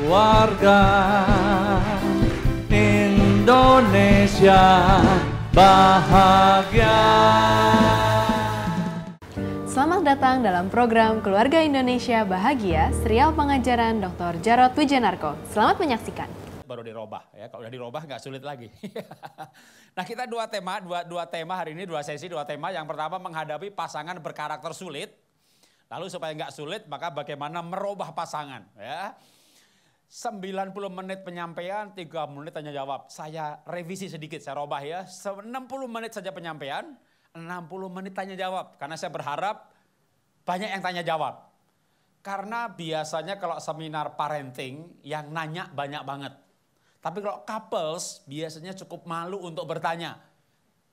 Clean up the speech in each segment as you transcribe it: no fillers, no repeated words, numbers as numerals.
keluarga Indonesia bahagia. Selamat datang dalam program Keluarga Indonesia Bahagia, serial pengajaran Dr. Jarod Wijanarko. Selamat menyaksikan. Baru dirobah ya, kalau udah dirobah nggak sulit lagi. Nah, kita dua tema hari ini, dua sesi, dua tema. Yang pertama menghadapi pasangan berkarakter sulit. Lalu supaya nggak sulit, maka bagaimana merubah pasangan ya. 90 menit penyampaian, 3 menit tanya jawab. Saya revisi sedikit, saya robah ya. 60 menit saja penyampaian, 60 menit tanya jawab. Karena saya berharap banyak yang tanya jawab. Karena biasanya kalau seminar parenting yang nanya banyak banget. Tapi kalau couples biasanya cukup malu untuk bertanya.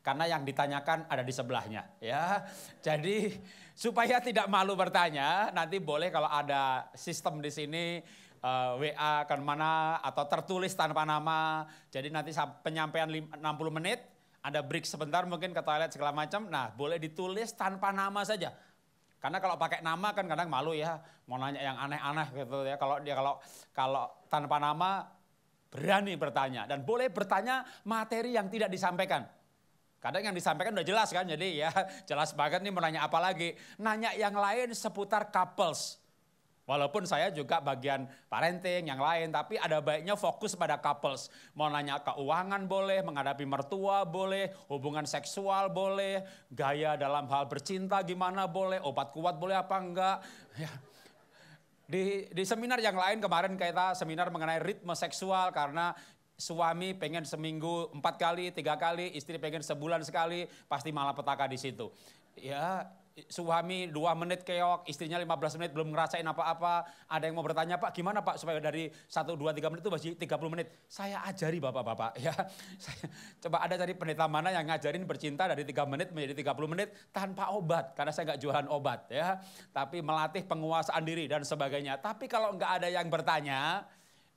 Karena yang ditanyakan ada di sebelahnya ya. Jadi supaya tidak malu bertanya, nanti boleh kalau ada sistem di sini WA kan mana atau tertulis tanpa nama. Jadi nanti penyampaian 60 menit, ada break sebentar mungkin ke toilet segala macam. Nah, boleh ditulis tanpa nama saja. Karena kalau pakai nama kan kadang malu ya, mau nanya yang aneh-aneh gitu ya. Kalau tanpa nama berani bertanya dan boleh bertanya materi yang tidak disampaikan. Kadang yang disampaikan udah jelas kan, jadi ya jelas banget nih mau nanya apa lagi. Nanya yang lain seputar couples. Walaupun saya juga bagian parenting yang lain, tapi ada baiknya fokus pada couples. Mau nanya keuangan boleh, menghadapi mertua boleh, hubungan seksual boleh, gaya dalam hal bercinta gimana boleh, obat kuat boleh apa enggak. Ya. Di seminar yang lain kemarin kita seminar mengenai ritme seksual karena suami pengen seminggu 4 kali, 3 kali, istri pengen sebulan sekali, pasti malapetaka di situ. Ya, suami 2 menit keok, istrinya 15 menit belum ngerasain apa-apa. Ada yang mau bertanya, Pak gimana Pak supaya dari 1, 2, 3 menit itu masih 30 menit. Saya ajari bapak-bapak ya. Coba ada cari pendeta mana yang ngajarin bercinta dari 3 menit menjadi 30 menit tanpa obat. Karena saya nggak jualan obat ya. Tapi melatih penguasaan diri dan sebagainya. Tapi kalau nggak ada yang bertanya,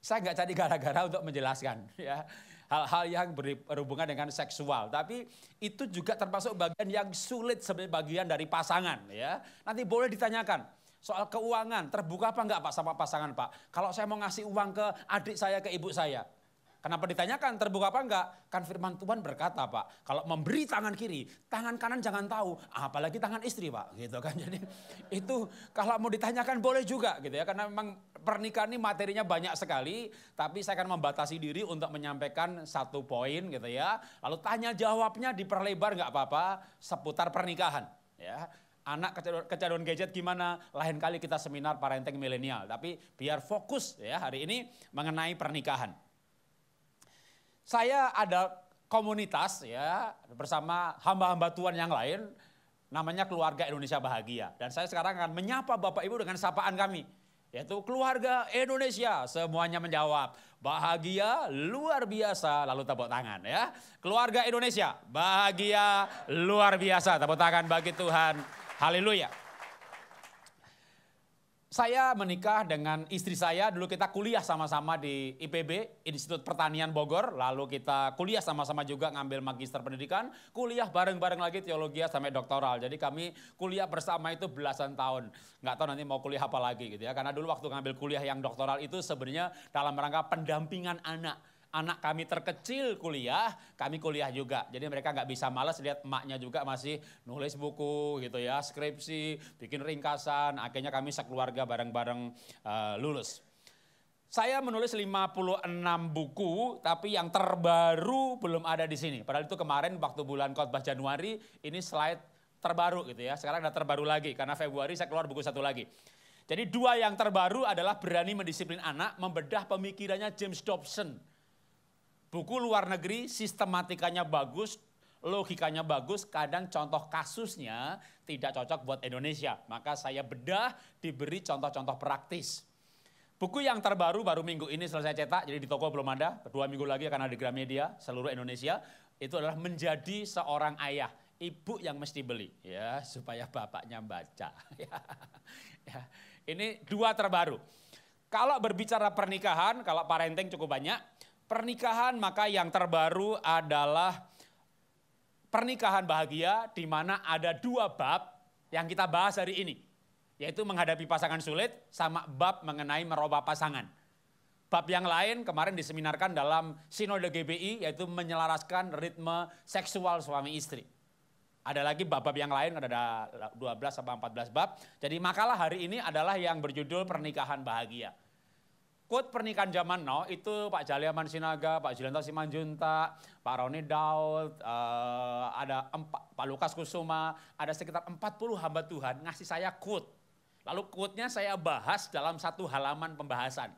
saya nggak cari gara-gara untuk menjelaskan ya. Hal-hal yang berhubungan dengan seksual. Tapi itu juga termasuk bagian yang sulit sebagai bagian dari pasangan ya. Nanti boleh ditanyakan soal keuangan, terbuka apa enggak Pak sama pasangan Pak? Kalau saya mau ngasih uang ke adik saya, ke ibu saya. Kenapa ditanyakan terbuka apa enggak? Kan firman Tuhan berkata Pak, kalau memberi tangan kiri, tangan kanan jangan tahu, apalagi tangan istri Pak, gitu kan. Jadi itu kalau mau ditanyakan boleh juga gitu ya, karena memang pernikahan ini materinya banyak sekali, tapi saya akan membatasi diri untuk menyampaikan 1 poin gitu ya. Lalu tanya jawabnya diperlebar enggak apa-apa seputar pernikahan ya. Anak kecanduan gadget gimana? Lain kali kita seminar parenting milenial, tapi biar fokus ya hari ini mengenai pernikahan. Saya ada komunitas ya bersama hamba-hamba Tuhan yang lain namanya Keluarga Indonesia Bahagia. Dan saya sekarang akan menyapa Bapak Ibu dengan sapaan kami. Yaitu Keluarga Indonesia. Semuanya menjawab bahagia luar biasa. Lalu tepuk tangan ya. Keluarga Indonesia bahagia luar biasa. Tepuk tangan bagi Tuhan. Haleluya. Saya menikah dengan istri saya, dulu kita kuliah sama-sama di IPB, Institut Pertanian Bogor. Lalu kita kuliah sama-sama juga ngambil magister pendidikan, kuliah bareng-bareng lagi teologi sampai doktoral. Jadi kami kuliah bersama itu belasan tahun. Nggak tahu nanti mau kuliah apa lagi gitu ya. Karena dulu waktu ngambil kuliah yang doktoral itu sebenarnya dalam rangka pendampingan anak. Anak kami terkecil kuliah, kami kuliah juga. Jadi mereka nggak bisa malas lihat emaknya juga masih nulis buku gitu ya, skripsi, bikin ringkasan. Akhirnya kami sekeluarga bareng-bareng lulus. Saya menulis 56 buku, tapi yang terbaru belum ada di sini. Padahal itu kemarin waktu bulan khotbah Januari, ini slide terbaru gitu ya. Sekarang ada terbaru lagi, karena Februari saya keluar buku 1 lagi. Jadi 2 yang terbaru adalah Berani Mendisiplin Anak, membedah pemikirannya James Dobson. Buku luar negeri, sistematikanya bagus, logikanya bagus, kadang contoh kasusnya tidak cocok buat Indonesia. Maka saya bedah, diberi contoh-contoh praktis. Buku yang terbaru baru minggu ini selesai cetak, jadi di toko belum ada. 2 minggu lagi akan ada di Gramedia, seluruh Indonesia. Itu adalah Menjadi Seorang Ayah. Ibu yang mesti beli, ya supaya bapaknya baca. Ya. Ini 2 terbaru. Kalau berbicara pernikahan, kalau parenting cukup banyak. Pernikahan maka yang terbaru adalah pernikahan bahagia di mana ada 2 bab yang kita bahas hari ini. Yaitu menghadapi pasangan sulit sama bab mengenai merubah pasangan. Bab yang lain kemarin diseminarkan dalam Sinode GBI, yaitu menyelaraskan ritme seksual suami istri. Ada lagi bab-bab yang lain, ada 12 sampai 14 bab. Jadi makalah hari ini adalah yang berjudul Pernikahan Bahagia. Quote pernikahan zaman now itu Pak Jaliaman Sinaga, Pak Julianto Simanjuntak, Pak Roni Daud, ada Pak Lukas Kusuma, ada sekitar 40 hamba Tuhan ngasih saya quote. Lalu quote-nya saya bahas dalam satu halaman pembahasan.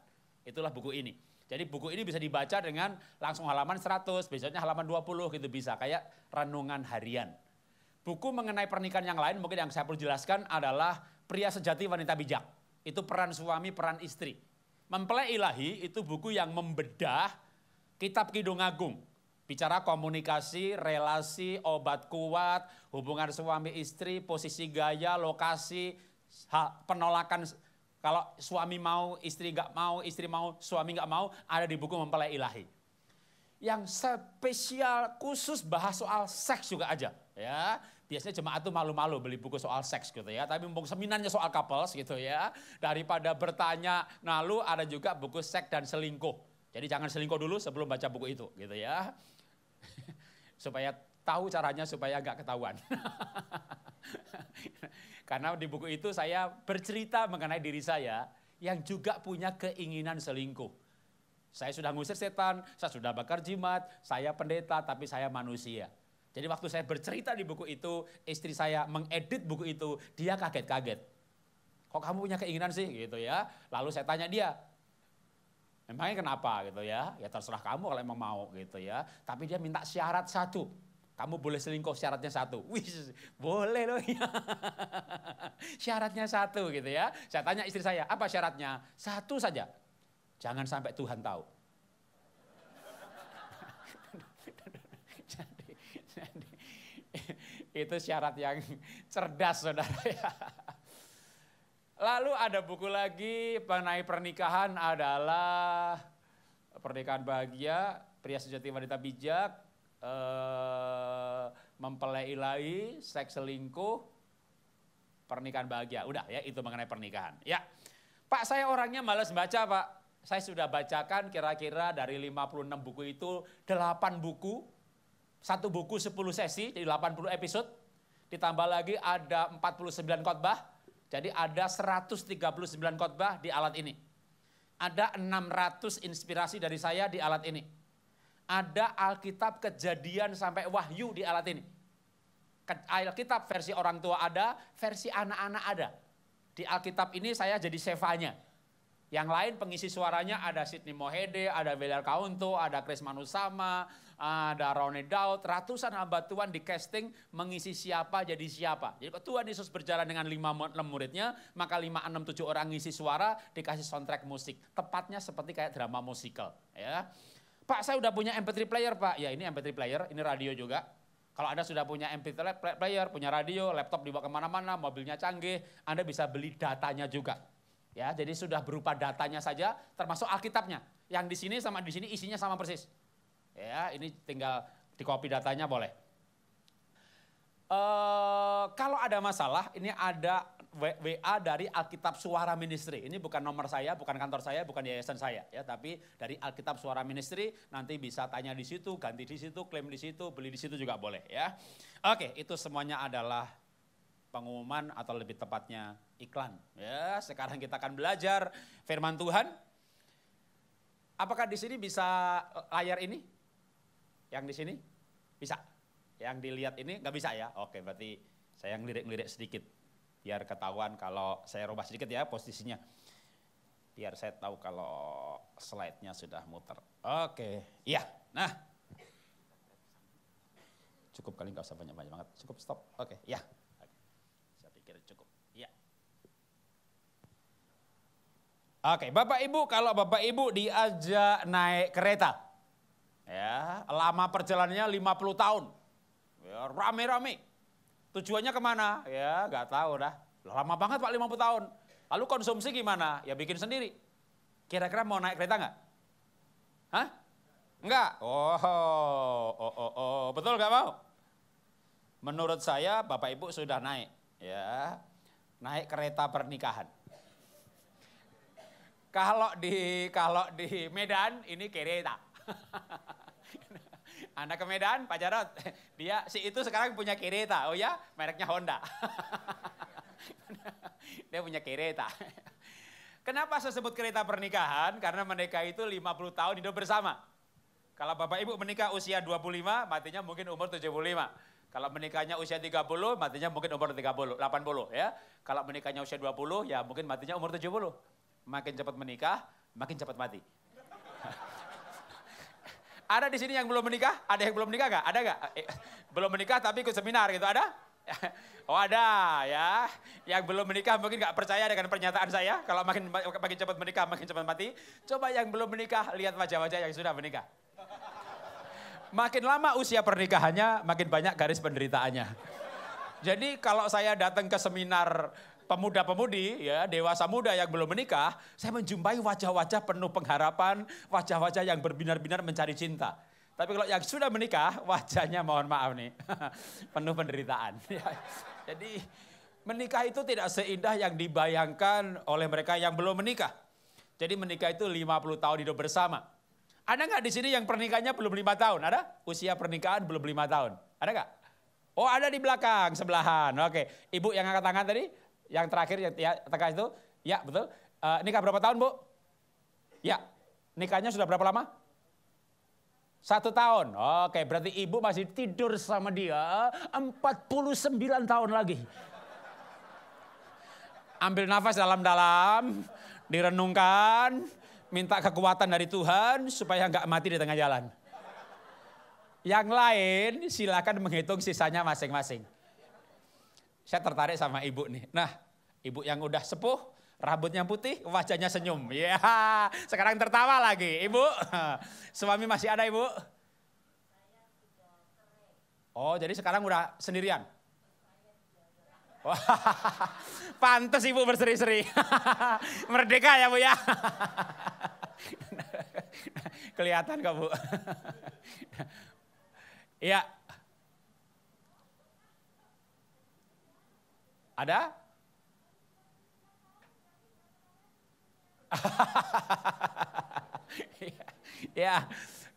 Itulah buku ini. Jadi buku ini bisa dibaca dengan langsung halaman 100, besoknya halaman 20 gitu bisa, kayak renungan harian. Buku mengenai pernikahan yang lain mungkin yang saya perlu jelaskan adalah Pria Sejati Wanita Bijak. Itu peran suami, peran istri. Mempelai Ilahi itu buku yang membedah kitab Kidung Agung. Bicara komunikasi, relasi, obat kuat, hubungan suami istri, posisi gaya, lokasi, penolakan. Kalau suami mau, istri nggak mau, istri mau, suami nggak mau, ada di buku Mempelai Ilahi. Yang spesial khusus bahas soal seks juga aja. Ya, biasanya jemaat tuh malu-malu beli buku soal seks gitu ya. Tapi mumpung seminarnya soal couples gitu ya. Daripada bertanya, lalu ada juga buku seks dan selingkuh. Jadi jangan selingkuh dulu sebelum baca buku itu gitu ya. Supaya tahu caranya supaya nggak ketahuan. Karena di buku itu saya bercerita mengenai diri saya yang juga punya keinginan selingkuh. Saya sudah ngusir setan, saya sudah bakar jimat, saya pendeta tapi saya manusia. Jadi waktu saya bercerita di buku itu, istri saya mengedit buku itu, dia kaget-kaget. Kok kamu punya keinginan sih gitu ya. Lalu saya tanya dia, memangnya kenapa gitu ya. Ya terserah kamu kalau emang mau gitu ya. Tapi dia minta syarat satu. Kamu boleh selingkuh, syaratnya satu. Wih, boleh loh ya. Syaratnya satu gitu ya. Saya tanya istri saya, apa syaratnya? Satu saja. Jangan sampai Tuhan tahu. Jadi, itu syarat yang cerdas saudara ya. Lalu ada buku lagi mengenai pernikahan adalah Pernikahan Bahagia, Pria Sejati Wanita Bijak, Mempelai Ilahi, Seks Selingkuh, Pernikahan Bahagia. Udah ya, itu mengenai pernikahan. Ya, Pak saya orangnya malas baca Pak. Saya sudah bacakan kira-kira dari 56 buku itu 8 buku. Satu buku 10 sesi, jadi 80 episode. Ditambah lagi ada 49 khotbah. Jadi ada 139 khotbah di alat ini. Ada 600 inspirasi dari saya di alat ini. Ada Alkitab Kejadian sampai Wahyu di alat ini. Alkitab versi orang tua ada, versi anak-anak ada. Di Alkitab ini saya jadi sevanya. Yang lain pengisi suaranya ada Sidney Mohede, ada Belial Kaunto, ada Chris Manusama, ada Ronnie Daud. Ratusan hamba Tuhan di casting mengisi siapa jadi siapa. Jadi kalau Tuhan Yesus berjalan dengan 5 muridnya, maka 5, 6, 7 orang ngisi suara dikasih soundtrack musik. Tepatnya seperti kayak drama musikal. Ya. Pak saya udah punya MP3 player Pak. Ya ini MP3 player, ini radio juga. Kalau Anda sudah punya MP3 player, punya radio, laptop dibawa kemana-mana, mobilnya canggih, Anda bisa beli datanya juga. Ya, jadi sudah berupa datanya saja, termasuk Alkitabnya. Yang di sini sama di sini isinya sama persis. Ya, ini tinggal di copy datanya boleh. Kalau ada masalah, ini ada WA dari Alkitab Suara Ministry. Ini bukan nomor saya, bukan kantor saya, bukan yayasan saya, ya, tapi dari Alkitab Suara Ministry. Nanti bisa tanya di situ, ganti di situ, klaim di situ, beli di situ juga boleh, ya. Oke, itu semuanya adalah pengumuman atau lebih tepatnya iklan. Ya, sekarang kita akan belajar firman Tuhan. Apakah di sini bisa layar ini? Yang di sini? Bisa. Yang dilihat ini nggak bisa ya? Oke, berarti saya ngelirik-ngelirik sedikit. Biar ketahuan kalau saya rubah sedikit ya posisinya. Biar saya tahu kalau slide-nya sudah muter. Oke, iya. Nah, cukup kali nggak usah banyak-banyak banget. Cukup stop. Oke, ya. Saya pikir cukup. Ya. Oke, Bapak Ibu, kalau Bapak Ibu diajak naik kereta, ya, lama perjalanannya 50 tahun, ya, rame-rame. Tujuannya kemana? Ya, nggak tahu dah. Lama banget Pak 50 tahun. Lalu konsumsi gimana? Ya bikin sendiri. Kira-kira mau naik kereta nggak? Hah? Enggak? Betul nggak mau? Menurut saya Bapak Ibu sudah naik, ya, naik kereta pernikahan. Kalau di Medan ini kereta. Anda ke Medan, Pak Jarot, si itu sekarang punya kereta. Oh ya, mereknya Honda. Dia punya kereta. Kenapa saya sebut kereta pernikahan? Karena menikah itu 50 tahun hidup bersama. Kalau Bapak Ibu menikah usia 25, matinya mungkin umur 75. Kalau menikahnya usia 30, matinya mungkin umur 80 ya. Kalau menikahnya usia 20, ya mungkin matinya umur 70. Makin cepat menikah, makin cepat mati. Ada di sini yang belum menikah? Ada yang belum menikah nggak? Ada nggak? Belum menikah tapi ikut seminar gitu, ada? Oh ada ya. Yang belum menikah mungkin nggak percaya dengan pernyataan saya. Kalau makin cepat menikah, makin cepat mati. Coba yang belum menikah, lihat wajah-wajah yang sudah menikah. Makin lama usia pernikahannya, makin banyak garis penderitaannya. Jadi kalau saya datang ke seminar pemuda-pemudi, ya dewasa muda yang belum menikah, saya menjumpai wajah-wajah penuh pengharapan, wajah-wajah yang berbinar-binar mencari cinta. Tapi kalau yang sudah menikah, wajahnya mohon maaf nih, penuh penderitaan. Jadi menikah itu tidak seindah yang dibayangkan oleh mereka yang belum menikah. Jadi menikah itu 50 tahun hidup bersama. Ada nggak di sini yang pernikahannya belum 5 tahun? Ada? Usia pernikahan belum 5 tahun. Ada nggak? Oh ada di belakang, sebelahan. Oke, ibu yang angkat tangan tadi, yang terakhir yang tengah itu, ya betul. Nikah berapa tahun Bu? Ya, nikahnya sudah berapa lama? 1 tahun. Oke, berarti ibu masih tidur sama dia 49 tahun lagi. Ambil nafas dalam-dalam, direnungkan, minta kekuatan dari Tuhan supaya nggak mati di tengah jalan. Yang lain silakan menghitung sisanya masing-masing. Saya tertarik sama ibu nih. Nah, ibu yang udah sepuh, rambutnya putih, wajahnya senyum. Ya, sekarang tertawa lagi. Ibu, suami masih ada ibu? Oh, jadi sekarang udah sendirian? Pantes ibu berseri-seri. Merdeka ya Bu ya. Kelihatan kok Bu. Iya. Ada? Ya,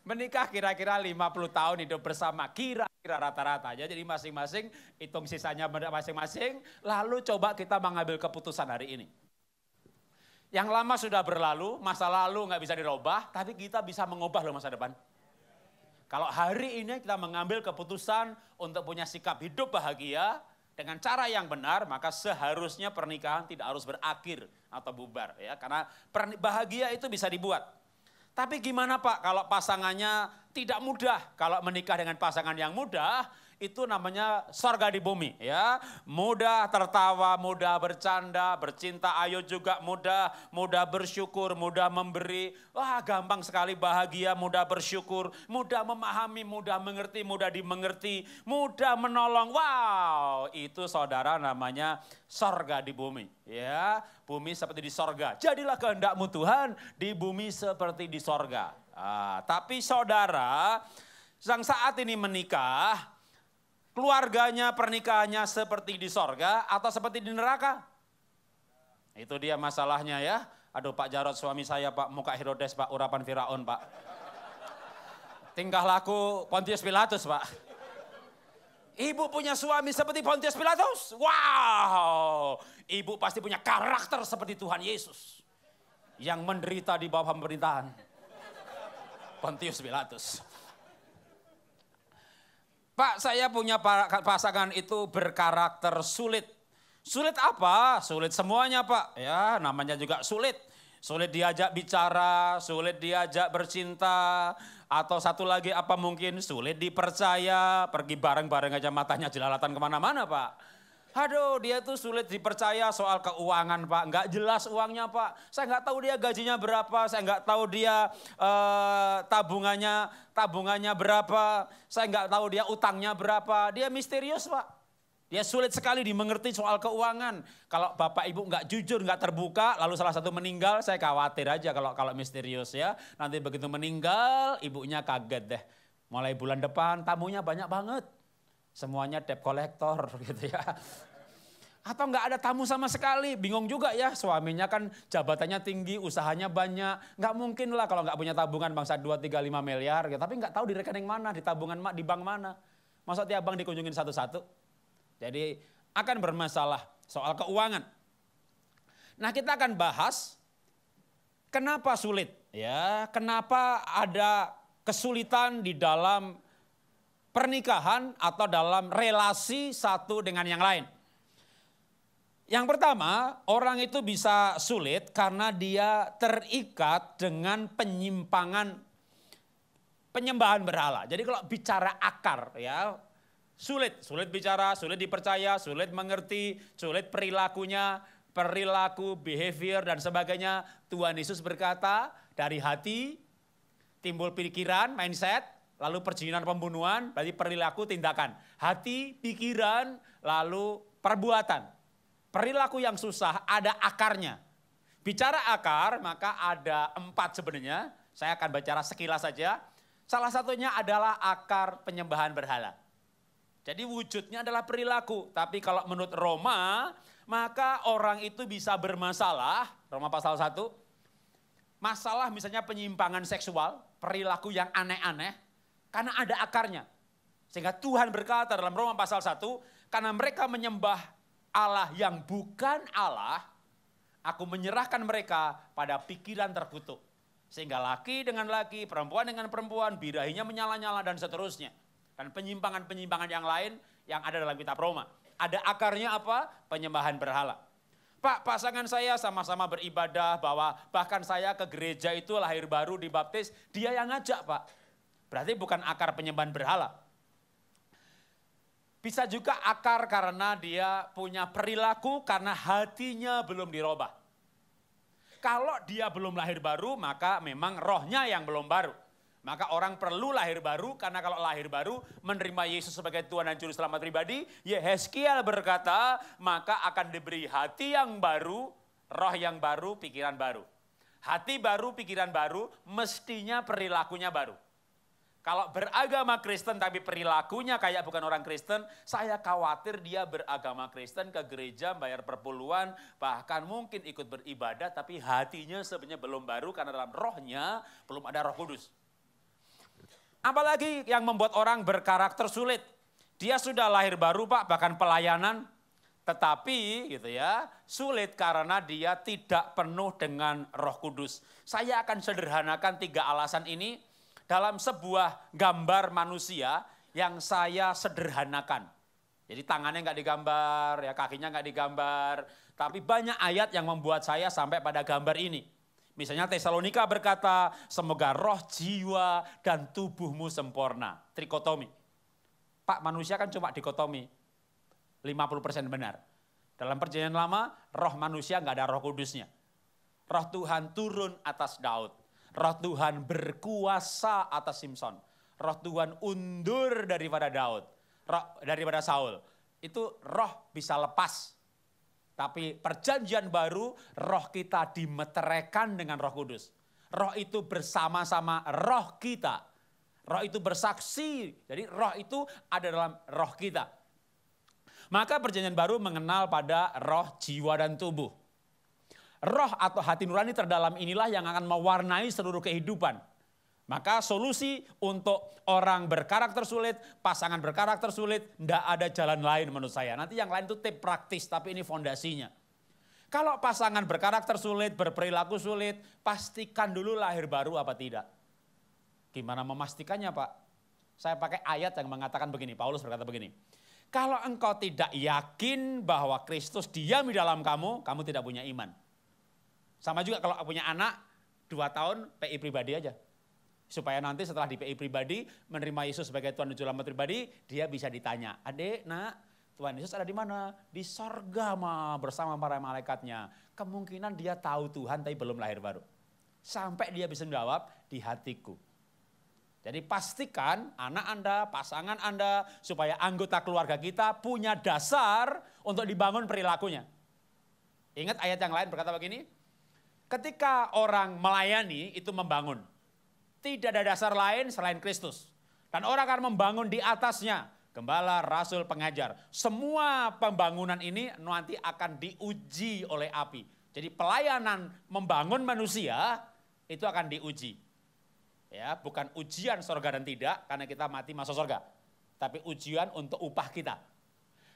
menikah kira-kira 50 tahun hidup bersama, kira-kira rata-rata aja. Jadi masing-masing hitung sisanya masing-masing, lalu coba kita mengambil keputusan hari ini. Yang lama sudah berlalu, masa lalu nggak bisa dirubah, tapi kita bisa mengubah loh masa depan. Kalau hari ini kita mengambil keputusan untuk punya sikap hidup bahagia dengan cara yang benar, maka seharusnya pernikahan tidak harus berakhir atau bubar ya, karena bahagia itu bisa dibuat. Tapi gimana Pak kalau pasangannya tidak mudah? Kalau menikah dengan pasangan yang mudah, itu namanya sorga di bumi ya. Mudah tertawa, mudah bercanda, bercinta ayo juga mudah, mudah bersyukur, mudah memberi. Wah gampang sekali bahagia, mudah bersyukur, mudah memahami, mudah mengerti, mudah dimengerti, mudah menolong. Wow, itu saudara namanya sorga di bumi ya. Bumi seperti di sorga. Jadilah kehendakmu Tuhan di bumi seperti di sorga. Tapi saudara, yang saat ini menikah, keluarganya, pernikahannya seperti di sorga atau seperti di neraka? Itu dia masalahnya ya. Aduh Pak Jarot suami saya Pak, muka Herodes Pak, urapan Firaun Pak. Tingkah laku Pontius Pilatus Pak. Ibu punya suami seperti Pontius Pilatus? Wow, ibu pasti punya karakter seperti Tuhan Yesus. Yang menderita di bawah pemerintahan Pontius Pilatus. Pak, saya punya pasangan itu berkarakter sulit. Sulit apa? Sulit semuanya Pak. Ya, namanya juga sulit. Sulit diajak bicara, sulit diajak bercinta. Atau satu lagi apa mungkin sulit dipercaya. Pergi bareng-bareng aja matanya jelalatan kemana-mana Pak. Aduh dia tuh sulit dipercaya soal keuangan Pak. Nggak jelas uangnya Pak. Saya nggak tahu dia gajinya berapa. Saya nggak tahu dia tabungannya berapa. Saya nggak tahu dia utangnya berapa. Dia misterius Pak. Dia sulit sekali dimengerti soal keuangan. Kalau Bapak Ibu nggak jujur, nggak terbuka, lalu salah satu meninggal, saya khawatir aja kalau misterius ya. Nanti begitu meninggal, ibunya kaget deh. Mulai bulan depan tamunya banyak banget. Semuanya debt collector gitu ya. Atau nggak ada tamu sama sekali, bingung juga ya, suaminya kan jabatannya tinggi, usahanya banyak. Nggak mungkin lah kalau nggak punya tabungan bangsa 2, 3, 5 miliar. Gitu. Tapi nggak tahu di rekening mana, di tabungan di bank mana. Masa tiap bank dikunjungin satu-satu. Jadi akan bermasalah soal keuangan. Nah kita akan bahas kenapa sulit. Ya, kenapa ada kesulitan di dalam pernikahan atau dalam relasi satu dengan yang lain. Yang pertama, orang itu bisa sulit karena dia terikat dengan penyembahan berhala. Jadi kalau bicara akar ya, sulit bicara, sulit dipercaya, sulit mengerti, sulit perilaku, behavior dan sebagainya. Tuhan Yesus berkata, dari hati timbul pikiran, mindset, lalu perzinahan, pembunuhan, berarti perilaku, tindakan. Hati, pikiran, lalu perbuatan. Perilaku yang susah ada akarnya. Bicara akar maka ada 4 sebenarnya. Saya akan bicara sekilas saja. Salah satunya adalah akar penyembahan berhala. Jadi wujudnya adalah perilaku. Tapi kalau menurut Roma maka orang itu bisa bermasalah. Roma pasal 1. Masalah misalnya penyimpangan seksual. Perilaku yang aneh-aneh. Karena ada akarnya. Sehingga Tuhan berkata dalam Roma pasal 1. Karena mereka menyembah Allah yang bukan Allah, aku menyerahkan mereka pada pikiran terkutuk. Sehingga laki dengan laki, perempuan dengan perempuan, birahinya menyala-nyala dan seterusnya. Dan penyimpangan-penyimpangan yang lain yang ada dalam kitab Roma. Ada akarnya apa? Penyembahan berhala. Pak, pasangan saya sama-sama beribadah bahwa bahkan saya ke gereja itu lahir baru dibaptis, dia yang ngajak Pak. Berarti bukan akar penyembahan berhala. Bisa juga akar karena dia punya perilaku karena hatinya belum dirubah. Kalau dia belum lahir baru maka memang rohnya yang belum baru. Maka orang perlu lahir baru karena kalau lahir baru menerima Yesus sebagai Tuhan dan Juru Selamat pribadi. Yehezkiel berkata maka akan diberi hati yang baru, roh yang baru, pikiran baru. Hati baru, pikiran baru, mestinya perilakunya baru. Kalau beragama Kristen tapi perilakunya kayak bukan orang Kristen, saya khawatir dia beragama Kristen ke gereja bayar perpuluhan, bahkan mungkin ikut beribadah tapi hatinya sebenarnya belum baru karena dalam rohnya belum ada Roh Kudus. Apalagi yang membuat orang berkarakter sulit. Dia sudah lahir baru Pak, bahkan pelayanan, tetapi gitu ya, sulit karena dia tidak penuh dengan Roh Kudus. Saya akan sederhanakan 3 alasan ini dalam sebuah gambar manusia yang saya sederhanakan. Jadi tangannya nggak digambar, ya kakinya nggak digambar. Tapi banyak ayat yang membuat saya sampai pada gambar ini. Misalnya Tesalonika berkata, semoga roh, jiwa, dan tubuhmu sempurna. Trikotomi. Pak, manusia kan cuma dikotomi. 50% benar. Dalam perjanjian lama, roh manusia nggak ada Roh Kudusnya. Roh Tuhan turun atas Daud. Roh Tuhan berkuasa atas Simson. Roh Tuhan undur daripada Daud. Daripada Saul. Itu roh bisa lepas. Tapi perjanjian baru, roh kita dimeteraikan dengan Roh Kudus. Roh itu bersama-sama roh kita. Roh itu bersaksi. Jadi roh itu ada dalam roh kita. Maka perjanjian baru mengenal pada roh, jiwa, dan tubuh. Roh atau hati nurani terdalam inilah yang akan mewarnai seluruh kehidupan. Maka solusi untuk orang berkarakter sulit, pasangan berkarakter sulit, tidak ada jalan lain menurut saya. Nanti yang lain itu tip praktis, tapi ini fondasinya. Kalau pasangan berkarakter sulit, berperilaku sulit, pastikan dulu lahir baru apa tidak. Gimana memastikannya Pak? Saya pakai ayat yang mengatakan begini, Paulus berkata begini. Kalau engkau tidak yakin bahwa Kristus diam di dalam kamu, kamu tidak punya iman. Sama juga kalau punya anak 2 tahun PI pribadi aja. Supaya nanti setelah di PI pribadi menerima Yesus sebagai Tuhan dan Juru Selamat pribadi, dia bisa ditanya, "Adik, Nak, Tuhan Yesus ada di mana?" "Di sorga bersama para malaikatnya." Kemungkinan dia tahu Tuhan tapi belum lahir baru. Sampai dia bisa menjawab, "Di hatiku." Jadi pastikan anak Anda, pasangan Anda, supaya anggota keluarga kita punya dasar untuk dibangun perilakunya. Ingat ayat yang lain berkata begini, ketika orang melayani itu membangun. Tidak ada dasar lain selain Kristus. Dan orang akan membangun di atasnya. gembala, rasul, pengajar. Semua pembangunan ini nanti akan diuji oleh api. Jadi pelayanan membangun manusia itu akan diuji. Ya, bukan ujian surga dan tidak karena kita mati masuk surga. Tapi ujian untuk upah kita.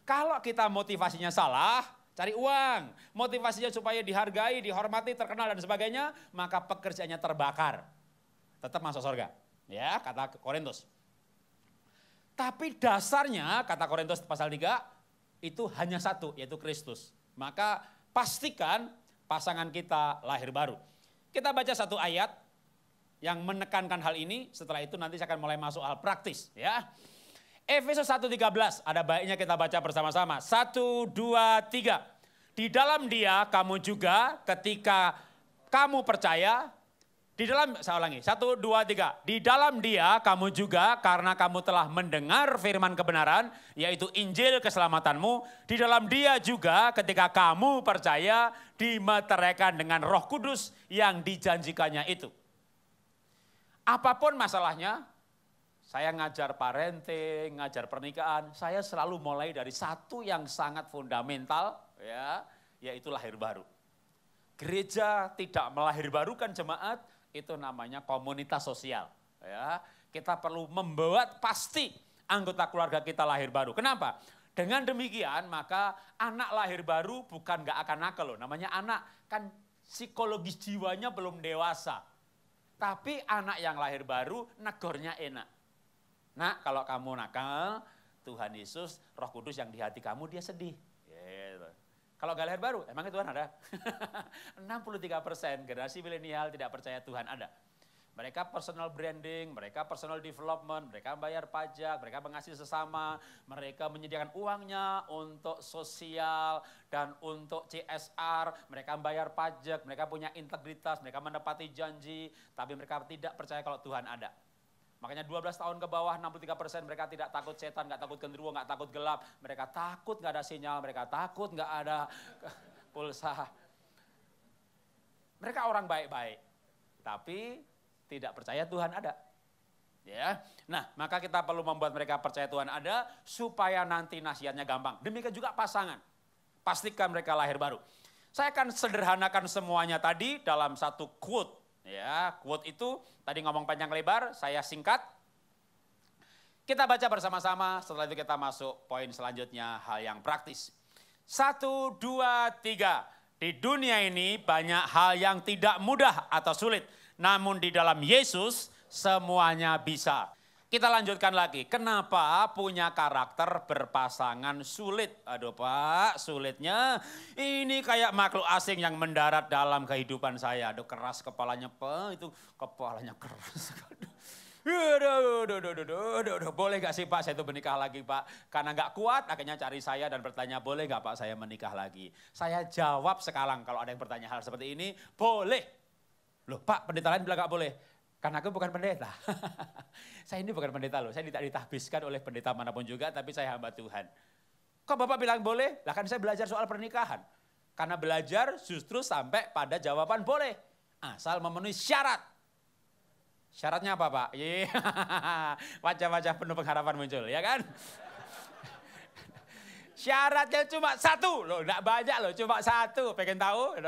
Kalau kita motivasinya salah, cari uang, motivasinya supaya dihargai, dihormati, terkenal dan sebagainya, maka pekerjaannya terbakar. Tetap masuk surga. Ya, kata Korintus. Tapi dasarnya, kata Korintus pasal 3, itu hanya satu, yaitu Kristus. Maka pastikan pasangan kita lahir baru. Kita baca satu ayat yang menekankan hal ini, setelah itu nanti saya akan mulai masuk hal praktis. Ya. Efesus 1:13, ada baiknya kita baca bersama-sama. 1, 2, 3. Di dalam Dia kamu juga ketika kamu percaya, saya ulangi, 1, 2, 3. Di dalam Dia kamu juga karena kamu telah mendengar firman kebenaran, yaitu Injil keselamatanmu. Di dalam Dia juga ketika kamu percaya dimeteraikan dengan Roh Kudus yang dijanjikannya itu. Apapun masalahnya, saya ngajar parenting, ngajar pernikahan, saya selalu mulai dari satu yang sangat fundamental, ya, yaitu lahir baru. Gereja tidak melahir barukan jemaat, itu namanya komunitas sosial. Ya, kita perlu membuat pasti anggota keluarga kita lahir baru. Kenapa? Dengan demikian maka anak lahir baru bukan nggak akan nakal loh. Namanya anak kan psikologis jiwanya belum dewasa. Tapi anak yang lahir baru negornya enak. Nah, kalau kamu nakal, Tuhan Yesus, Roh Kudus yang di hati kamu, dia sedih. Gitu. Kalau gak lahir baru, emangnya Tuhan ada? 63% generasi milenial tidak percaya Tuhan ada. Mereka personal branding, mereka personal development, mereka bayar pajak, mereka mengasihi sesama, mereka menyediakan uangnya untuk sosial dan untuk CSR, mereka bayar pajak, mereka punya integritas, mereka menepati janji, tapi mereka tidak percaya kalau Tuhan ada. Makanya 12 tahun ke bawah 63% mereka tidak takut setan, nggak takut genderuwo, nggak takut gelap. Mereka takut nggak ada sinyal, mereka takut nggak ada pulsa. Mereka orang baik-baik, tapi tidak percaya Tuhan ada. Ya, nah maka kita perlu membuat mereka percaya Tuhan ada supaya nanti nasihatnya gampang. Demikian juga pasangan, pastikan mereka lahir baru. Saya akan sederhanakan semuanya tadi dalam satu quote. Ya, quote itu tadi ngomong panjang lebar, saya singkat. Kita baca bersama-sama, setelah itu kita masuk poin selanjutnya, hal yang praktis. 1, 2, 3. Di dunia ini banyak hal yang tidak mudah atau sulit, namun di dalam Yesus semuanya bisa. Kita lanjutkan lagi, kenapa punya karakter berpasangan sulit? Aduh Pak, sulitnya ini kayak makhluk asing yang mendarat dalam kehidupan saya. Aduh keras kepalanya Pak, itu kepalanya keras. Aduh, boleh gak sih Pak saya itu menikah lagi Pak? Karena gak kuat akhirnya cari saya dan bertanya boleh gak Pak saya menikah lagi? Saya jawab sekarang kalau ada yang bertanya hal seperti ini, boleh. Loh Pak pendeta lain bilang gak boleh. Karena aku bukan pendeta. Saya ini bukan pendeta loh, saya tidak ditahbiskan oleh pendeta manapun juga, tapi saya hamba Tuhan. Kok Bapak bilang boleh? Lah kan saya belajar soal pernikahan. Karena belajar justru sampai pada jawaban boleh. Asal memenuhi syarat. Syaratnya apa Pak? Wajah-wajah penuh pengharapan muncul, ya kan? Syaratnya cuma satu, loh enggak banyak loh, cuma satu. Pengen tahu?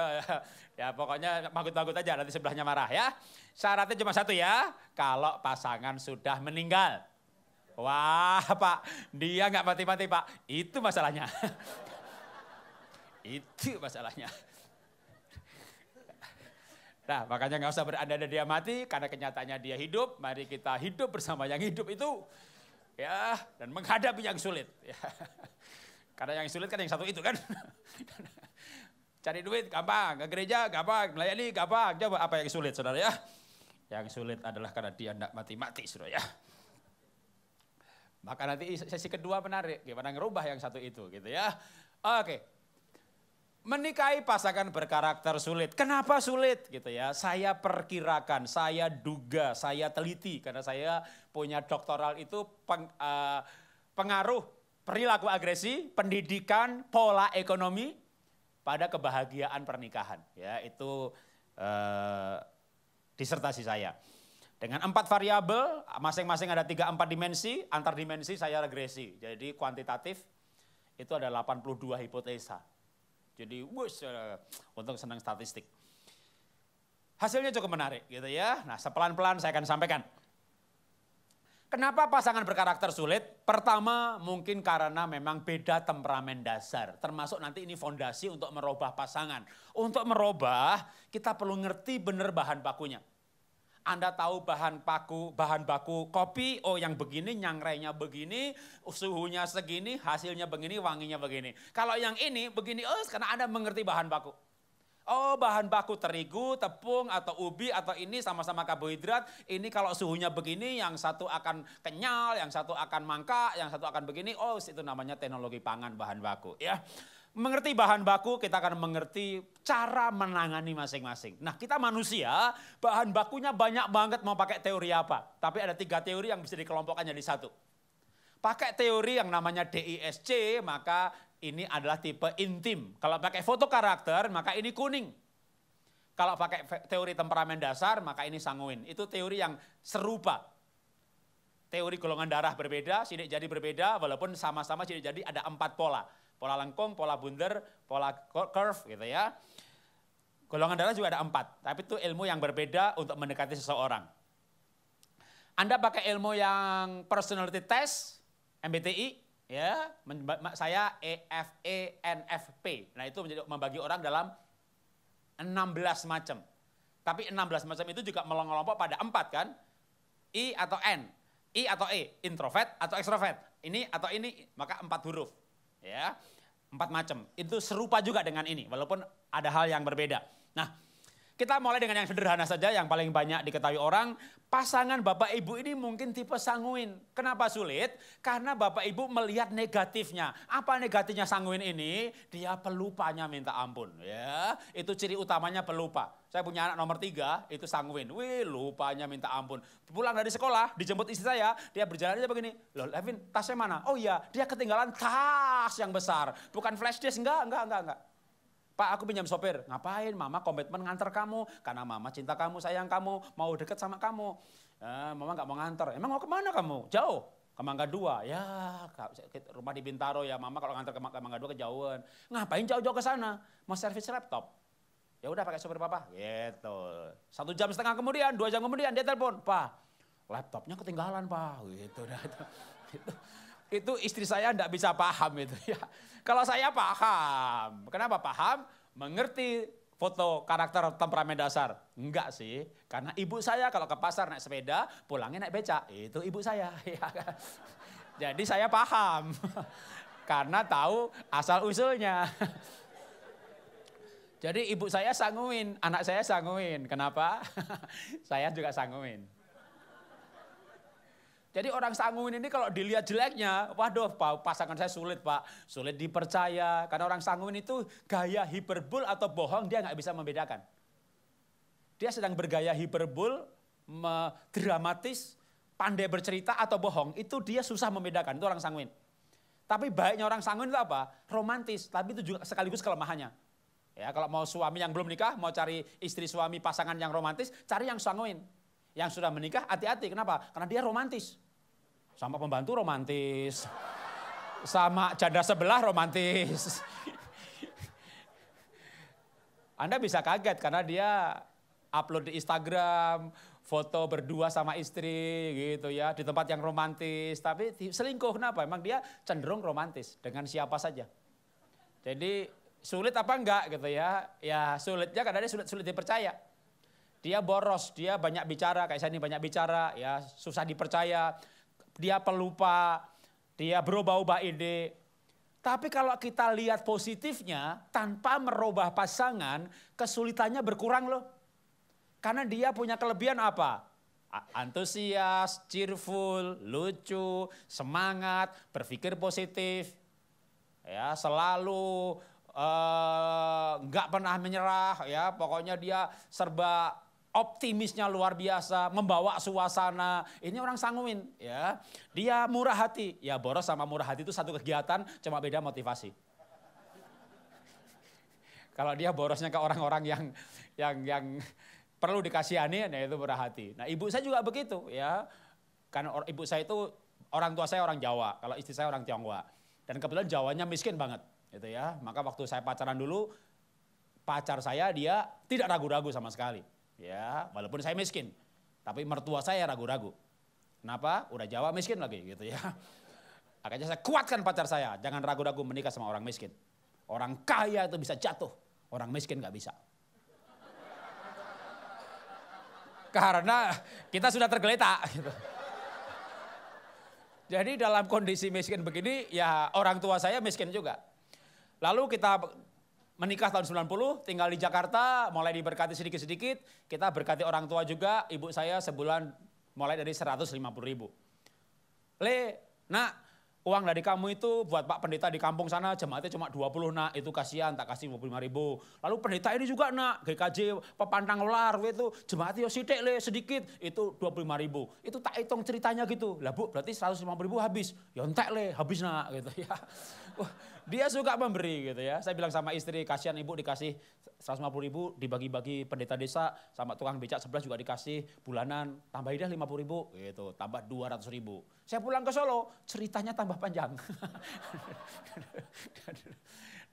Ya pokoknya manggut-manggut aja, nanti sebelahnya marah ya. Syaratnya cuma satu ya, kalau pasangan sudah meninggal. Wah Pak, dia nggak mati-mati Pak, itu masalahnya. Itu masalahnya. Nah makanya nggak usah berandai-andai dia mati, karena kenyataannya dia hidup. Mari kita hidup bersama yang hidup itu. Ya, dan menghadapi yang sulit. Ya. Karena yang sulit kan yang satu itu kan. Cari duit gampang, ke gereja gampang, melayani gampang. Coba apa yang sulit saudara ya? Yang sulit adalah karena dia tidak mati-mati saudara ya. Maka nanti sesi kedua menarik, gimana ngerubah yang satu itu gitu ya. Oke. Menikahi pasangan berkarakter sulit. Kenapa sulit gitu ya? Saya perkirakan, saya duga, saya teliti karena saya punya doktoral itu pengaruh perilaku agresi, pendidikan, pola ekonomi pada kebahagiaan pernikahan. Ya, itu disertasi saya. Dengan 4 variabel, masing-masing ada 3-4 dimensi, antar dimensi saya regresi. Jadi kuantitatif itu ada 82 hipotesa. Jadi untuk senang statistik. Hasilnya cukup menarik gitu ya. Nah, sepelan-pelan saya akan sampaikan. Kenapa pasangan berkarakter sulit? Pertama mungkin karena memang beda temperamen dasar. Termasuk nanti ini fondasi untuk merubah pasangan. Untuk merubah kita perlu ngerti benar bahan bakunya. Anda tahu bahan baku kopi, oh yang begini, nyangrainya begini, suhunya segini, hasilnya begini, wanginya begini. Kalau yang ini begini, karena Anda mengerti bahan baku. Oh bahan baku terigu, tepung, atau ubi, atau ini sama-sama karbohidrat. Ini kalau suhunya begini, yang satu akan kenyal, yang satu akan mangkak, yang satu akan begini. Oh itu namanya teknologi pangan bahan baku. Ya. Mengerti bahan baku, kita akan mengerti cara menangani masing-masing. Nah kita manusia, bahan bakunya banyak banget mau pakai teori apa. Tapi ada 3 teori yang bisa dikelompokkan jadi satu. Pakai teori yang namanya DISC, maka ini adalah tipe intim. Kalau pakai foto karakter, maka ini kuning. Kalau pakai teori temperamen dasar, maka ini sanguin. Itu teori yang serupa. Teori golongan darah berbeda, sidik jari berbeda, walaupun sama-sama sidik jari ada 4 pola. Pola lengkung, pola bundar, pola curve gitu ya. Golongan darah juga ada 4, tapi itu ilmu yang berbeda untuk mendekati seseorang. Anda pakai ilmu yang personality test, MBTI, ya, saya EFENFP. Nah itu membagi orang dalam 16 macam. Tapi 16 macam itu juga mengelompok pada 4 kan. I atau N, I atau E, introvert atau extrovert. Ini atau ini, maka 4 huruf. Ya, 4 macam. Itu serupa juga dengan ini, walaupun ada hal yang berbeda. Nah, kita mulai dengan yang sederhana saja, yang paling banyak diketahui orang. Pasangan Bapak Ibu ini mungkin tipe sanguin. Kenapa sulit? Karena Bapak Ibu melihat negatifnya. Apa negatifnya sanguin ini? Dia pelupanya minta ampun. Ya, itu ciri utamanya pelupa. Saya punya anak nomor 3, itu sanguin. Wih, lupanya minta ampun. Pulang dari sekolah, dijemput istri saya, dia berjalan aja begini. Loh, Levin, tasnya mana? Oh iya, dia ketinggalan tas yang besar. Bukan flash disk, enggak. Pak, aku pinjam sopir. Ngapain? Mama komitmen nganter kamu. Karena mama cinta kamu, sayang kamu, mau deket sama kamu. Mama gak mau nganter. Emang mau kemana kamu? Jauh. Ke Mangga 2. Ya, rumah di Bintaro ya. Mama kalau nganter ke Mangga 2 kejauhan. Ngapain jauh-jauh ke sana? Mau servis laptop. Ya udah pakai sopir papa. Gitu. 1,5 jam kemudian, 2 jam kemudian dia telepon. Pak, laptopnya ketinggalan pak. Gitu. Itu istri saya enggak bisa paham itu ya. Kalau saya paham. Kenapa paham? Mengerti foto karakter temperamen dasar. Enggak sih. Karena ibu saya kalau ke pasar naik sepeda, pulangnya naik becak. Itu ibu saya. Jadi saya paham. Karena tahu asal usulnya. Jadi ibu saya sanguin, anak saya sanguin. Kenapa? Saya juga sanguin. Jadi orang sanguin ini kalau dilihat jeleknya, waduh pasangan saya sulit pak, sulit dipercaya. Karena orang sanguin itu gaya hiperbol atau bohong dia nggak bisa membedakan. Dia sedang bergaya hiperbol, dramatis, pandai bercerita atau bohong, itu dia susah membedakan, itu orang sanguin. Tapi baiknya orang sanguin itu apa? Romantis, tapi itu juga sekaligus kelemahannya. Ya, kalau mau suami yang belum nikah, mau cari istri suami pasangan yang romantis, cari yang sanguin. Yang sudah menikah hati-hati, kenapa? Karena dia romantis. Sama pembantu romantis, sama janda sebelah romantis. Anda bisa kaget karena dia upload di Instagram, foto berdua sama istri gitu ya, di tempat yang romantis. Tapi selingkuh, kenapa? Emang dia cenderung romantis dengan siapa saja. Jadi sulit apa enggak gitu ya, ya sulitnya karena dia sulit dipercaya. Dia boros, dia banyak bicara, kayak saya ini banyak bicara, ya susah dipercaya. Dia pelupa, dia berubah-ubah ide. Tapi kalau kita lihat positifnya, tanpa merubah pasangan, kesulitannya berkurang loh. Karena dia punya kelebihan apa? Antusias, cheerful, lucu, semangat, berpikir positif. Ya, selalu nggak pernah menyerah, ya pokoknya dia serba optimisnya luar biasa, membawa suasana. Ini orang sanguin, ya. Dia murah hati. Ya boros sama murah hati itu satu kegiatan, cuma beda motivasi. Kalau dia borosnya ke orang-orang yang perlu dikasihani, nah itu murah hati. Nah ibu saya juga begitu ya. Karena ibu saya itu, orang tua saya orang Jawa, kalau istri saya orang Tionghoa. Dan kebetulan Jawanya miskin banget gitu ya. Maka waktu saya pacaran dulu, pacar saya dia tidak ragu-ragu sama sekali. Ya, walaupun saya miskin, tapi mertua saya ragu-ragu. Kenapa? Udah Jawa miskin lagi gitu ya. Akhirnya saya kuatkan pacar saya, jangan ragu-ragu menikah sama orang miskin. Orang kaya itu bisa jatuh, orang miskin nggak bisa. Karena kita sudah tergeletak gitu. Jadi dalam kondisi miskin begini, ya orang tua saya miskin juga. Lalu kita menikah tahun 90, tinggal di Jakarta, mulai diberkati sedikit-sedikit. Kita berkati orang tua juga, ibu saya sebulan mulai dari 150.000. Nak, uang dari kamu itu buat Pak Pendeta di kampung sana jemaatnya cuma 20 nak, itu kasihan tak kasih 25.000. Lalu pendeta ini juga nak, GKJ pepantang lar itu jemaatnya sidik sedikit, itu 25.000. Itu tak hitung ceritanya gitu. Lah Bu, berarti 150.000 habis. Ya entek habis nak gitu ya. Wah, dia suka memberi gitu ya. Saya bilang sama istri, kasihan ibu dikasih 150.000 dibagi-bagi pendeta desa sama tukang becak sebelah juga dikasih bulanan, tambahin deh 50.000 gitu, tambah 200.000. Saya pulang ke Solo, ceritanya tambah panjang.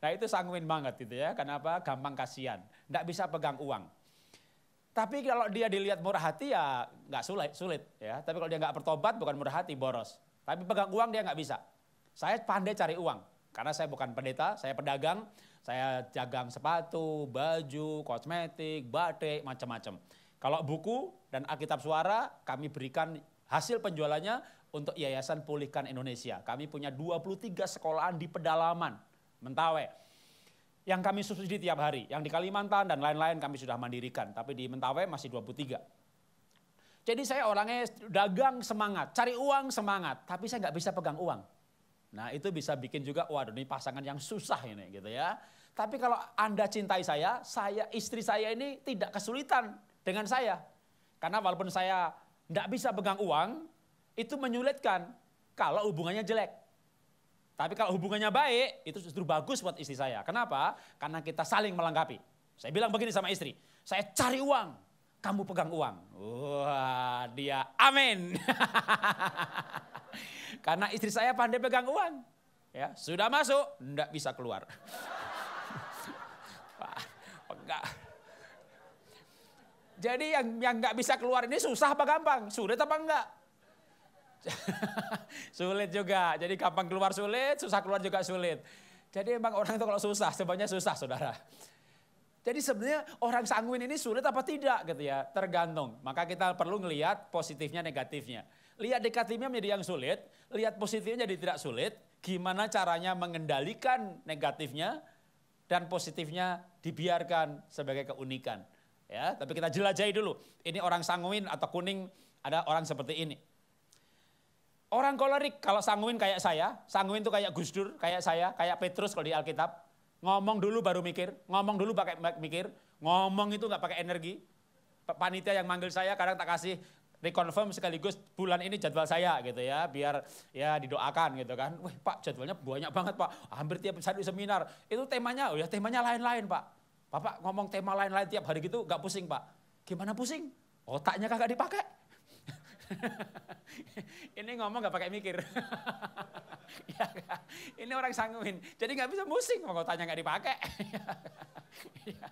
Nah itu sanguin banget gitu ya, kenapa? Gampang kasihan, nggak bisa pegang uang. Tapi kalau dia dilihat murah hati ya nggak sulit ya. Tapi kalau dia nggak bertobat bukan murah hati, boros. Tapi pegang uang dia nggak bisa. Saya pandai cari uang, karena saya bukan pendeta, saya pedagang. Saya dagang sepatu, baju, kosmetik, batik, macam-macam. Kalau buku dan Alkitab Suara kami berikan hasil penjualannya untuk Yayasan Pulihkan Indonesia. Kami punya 23 sekolahan di pedalaman, Mentawai. Yang kami subsidi tiap hari. Yang di Kalimantan dan lain-lain kami sudah mandirikan. Tapi di Mentawai masih 23. Jadi saya orangnya dagang semangat, cari uang semangat. Tapi saya nggak bisa pegang uang. Nah itu bisa bikin juga, waduh ini pasangan yang susah ini gitu ya. Tapi kalau Anda cintai saya, istri saya ini tidak kesulitan dengan saya. Karena walaupun saya tidak bisa pegang uang, itu menyulitkan kalau hubungannya jelek. Tapi kalau hubungannya baik, itu justru bagus buat istri saya. Kenapa? Karena kita saling melengkapi. Saya bilang begini sama istri, saya cari uang, kamu pegang uang. Wah dia amin. Karena istri saya pandai pegang uang. Ya, sudah masuk, enggak bisa keluar. Enggak. Jadi yang enggak bisa keluar ini susah apa gampang? Sulit apa enggak? Sulit juga. Jadi gampang keluar sulit, susah keluar juga sulit. Jadi emang orang itu kalau susah, sebenarnya susah saudara. Jadi sebenarnya orang sanguin ini sulit apa tidak gitu ya, tergantung. Maka kita perlu ngelihat positifnya, negatifnya. Lihat negatifnya menjadi yang sulit, lihat positifnya jadi tidak sulit. Gimana caranya mengendalikan negatifnya dan positifnya dibiarkan sebagai keunikan. Ya, tapi kita jelajahi dulu. Ini orang sanguin atau kuning, ada orang seperti ini. Orang kolerik kalau sanguin kayak saya, sanguin itu kayak Gus Dur, kayak saya, kayak Petrus kalau di Alkitab. Ngomong dulu baru mikir, ngomong dulu pakai mikir, ngomong itu nggak pakai energi. Panitia yang manggil saya kadang tak kasih reconfirm sekaligus bulan ini jadwal saya gitu ya, biar ya didoakan gitu kan. Wih Pak jadwalnya banyak banget Pak, hampir tiap hari seminar. Itu temanya, oh ya temanya lain-lain Pak. Bapak ngomong tema lain-lain tiap hari gitu nggak pusing Pak. Gimana pusing? Otaknya kagak dipakai. Ini ngomong nggak pakai mikir. Ya, ini orang sanguin, jadi nggak bisa musing, otaknya nggak dipakai. Ya,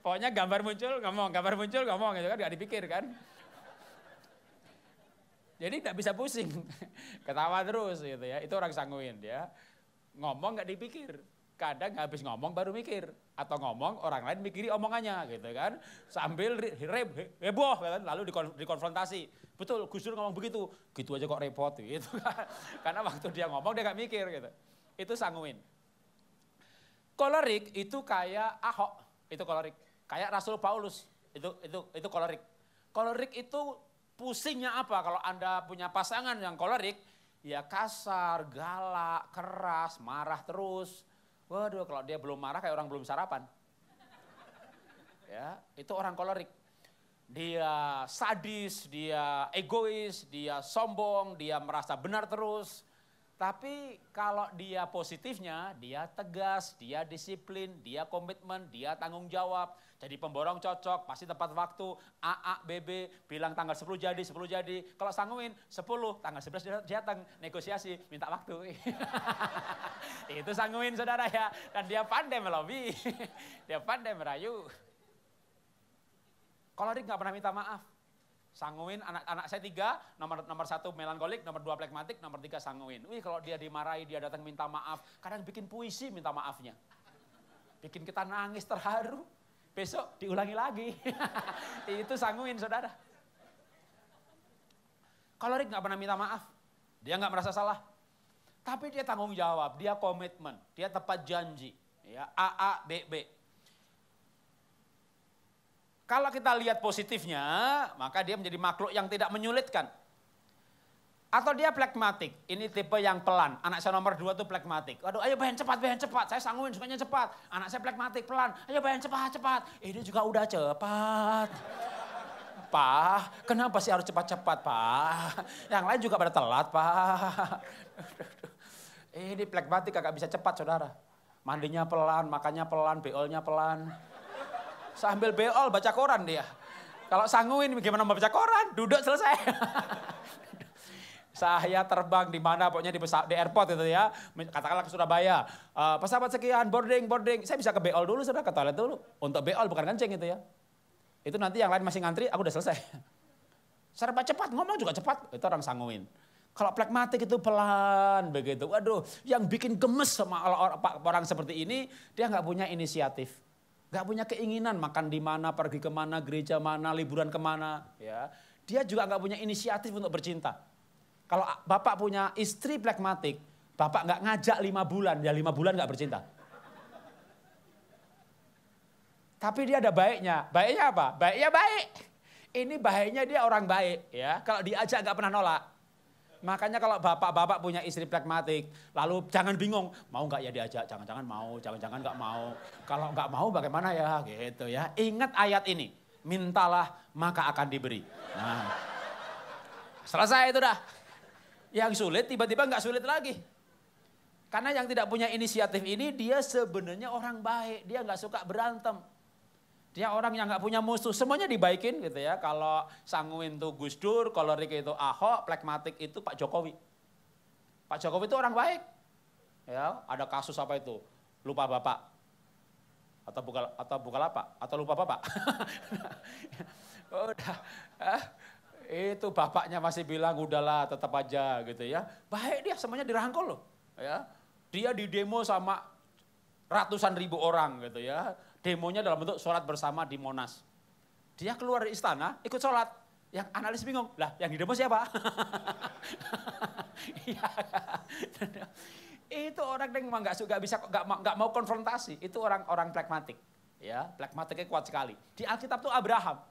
pokoknya gambar muncul ngomong gitu kan, nggak dipikir kan. Jadi nggak bisa pusing, ketawa terus gitu ya. Itu orang sanguin ya. Ngomong nggak dipikir. Kadang habis ngomong baru mikir, atau ngomong orang lain mikiri omongannya gitu kan, sambil heboh kan, lalu dikonfrontasi. Betul, Gus Dur ngomong begitu, gitu aja kok repot gitu kan. Karena waktu dia ngomong dia nggak mikir gitu. Itu sanguin. Kolerik itu kayak Ahok, itu kolerik. Kayak Rasul Paulus, itu kolerik. Kolerik itu pusingnya apa? Kalau Anda punya pasangan yang kolerik, ya kasar, galak, keras, marah terus. Waduh, kalau dia belum marah kayak orang belum sarapan. Ya, itu orang kolerik. Dia sadis, dia egois, dia sombong, dia merasa benar terus. Tapi kalau dia positifnya, dia tegas, dia disiplin, dia komitmen, dia tanggung jawab. Jadi pemborong cocok, pasti tepat waktu. AA, BB bilang tanggal 10 jadi, 10 jadi. Kalau Sanguin 10, tanggal 11 datang, negosiasi, minta waktu. Itu Sanguin saudara ya. Dan dia pandai melobi, dia pandai merayu. Kolerik nggak pernah minta maaf. Sanguin, anak saya 3, nomor 1 melankolik, nomor 2 plekmatik, nomor 3 sanguin. Wih kalau dia dimarahi, dia datang minta maaf. Kadang bikin puisi minta maafnya. Bikin kita nangis terharu. Besok diulangi lagi. Itu sanguin saudara. Kolerik nggak pernah minta maaf. Dia nggak merasa salah. Tapi dia tanggung jawab, dia komitmen, dia tepat janji. Ya, AA, BB. Kalau kita lihat positifnya, maka dia menjadi makhluk yang tidak menyulitkan. Atau dia plekmatik, ini tipe yang pelan. Anak saya nomor 2 tuh plekmatik. Aduh, ayo bayan cepat. Saya Sanguin sukanya cepat. Anak saya plekmatik, pelan. Ayo bayan cepat. Ini juga udah cepat. Pak, kenapa sih harus cepat-cepat, Pak? Yang lain juga pada telat, Pak. Ini plekmatik kagak bisa cepat, saudara. Mandinya pelan, makannya pelan, beolnya pelan. Sambil beol baca koran dia. Kalau Sanguin gimana mau baca koran? Duduk selesai. Saya terbang di mana pokoknya di airport itu ya. Katakanlah ke Surabaya. Pesawat sekian, boarding. Saya bisa ke beol dulu, sudah ke toilet dulu. Untuk beol bukan kencing itu ya. Itu nanti yang lain masih ngantri, aku udah selesai. Serba cepat, ngomong juga cepat. Itu orang Sanguin. Kalau plekmatik itu pelan begitu. Waduh, yang bikin gemes sama orang seperti ini, dia nggak punya inisiatif. Gak punya keinginan makan di mana, pergi kemana, gereja mana, liburan kemana. Ya. Dia juga gak punya inisiatif untuk bercinta. Kalau bapak punya istri plekmatik, bapak gak ngajak 5 bulan, ya 5 bulan gak bercinta. Tapi dia ada baiknya. Baiknya apa? Baiknya baik. Ini baiknya dia orang baik. Ya. Kalau diajak gak pernah nolak. Makanya kalau bapak-bapak punya istri plekmatik, lalu jangan bingung, mau nggak ya diajak, jangan-jangan mau, jangan-jangan nggak mau. Kalau nggak mau bagaimana ya, gitu ya. Ingat ayat ini, mintalah maka akan diberi. Nah, selesai itu dah. Yang sulit tiba-tiba nggak sulit lagi. Karena yang tidak punya inisiatif ini dia sebenarnya orang baik, dia nggak suka berantem. Dia orang yang nggak punya musuh, semuanya dibaikin gitu ya. Kalau Sanguin itu Gus Dur, Kolerik itu Ahok, plekmatik itu Pak Jokowi. Pak Jokowi itu orang baik. Ya, ada kasus apa itu? Lupa bapak. Atau Bukalapak, atau lupa bapak. Udah, itu bapaknya masih bilang udahlah tetap aja gitu ya. Baik dia, semuanya dirangkul loh. Ya. Dia di demo sama ratusan ribu orang gitu ya. Demonya dalam bentuk sholat bersama di Monas. Dia keluar dari istana, ikut sholat. Yang analis bingung, lah yang di demo siapa? Itu orang yang memang nggak mau konfrontasi. Itu orang plekmatik. Ya, plekmatiknya kuat sekali. Di Alkitab tuh Abraham.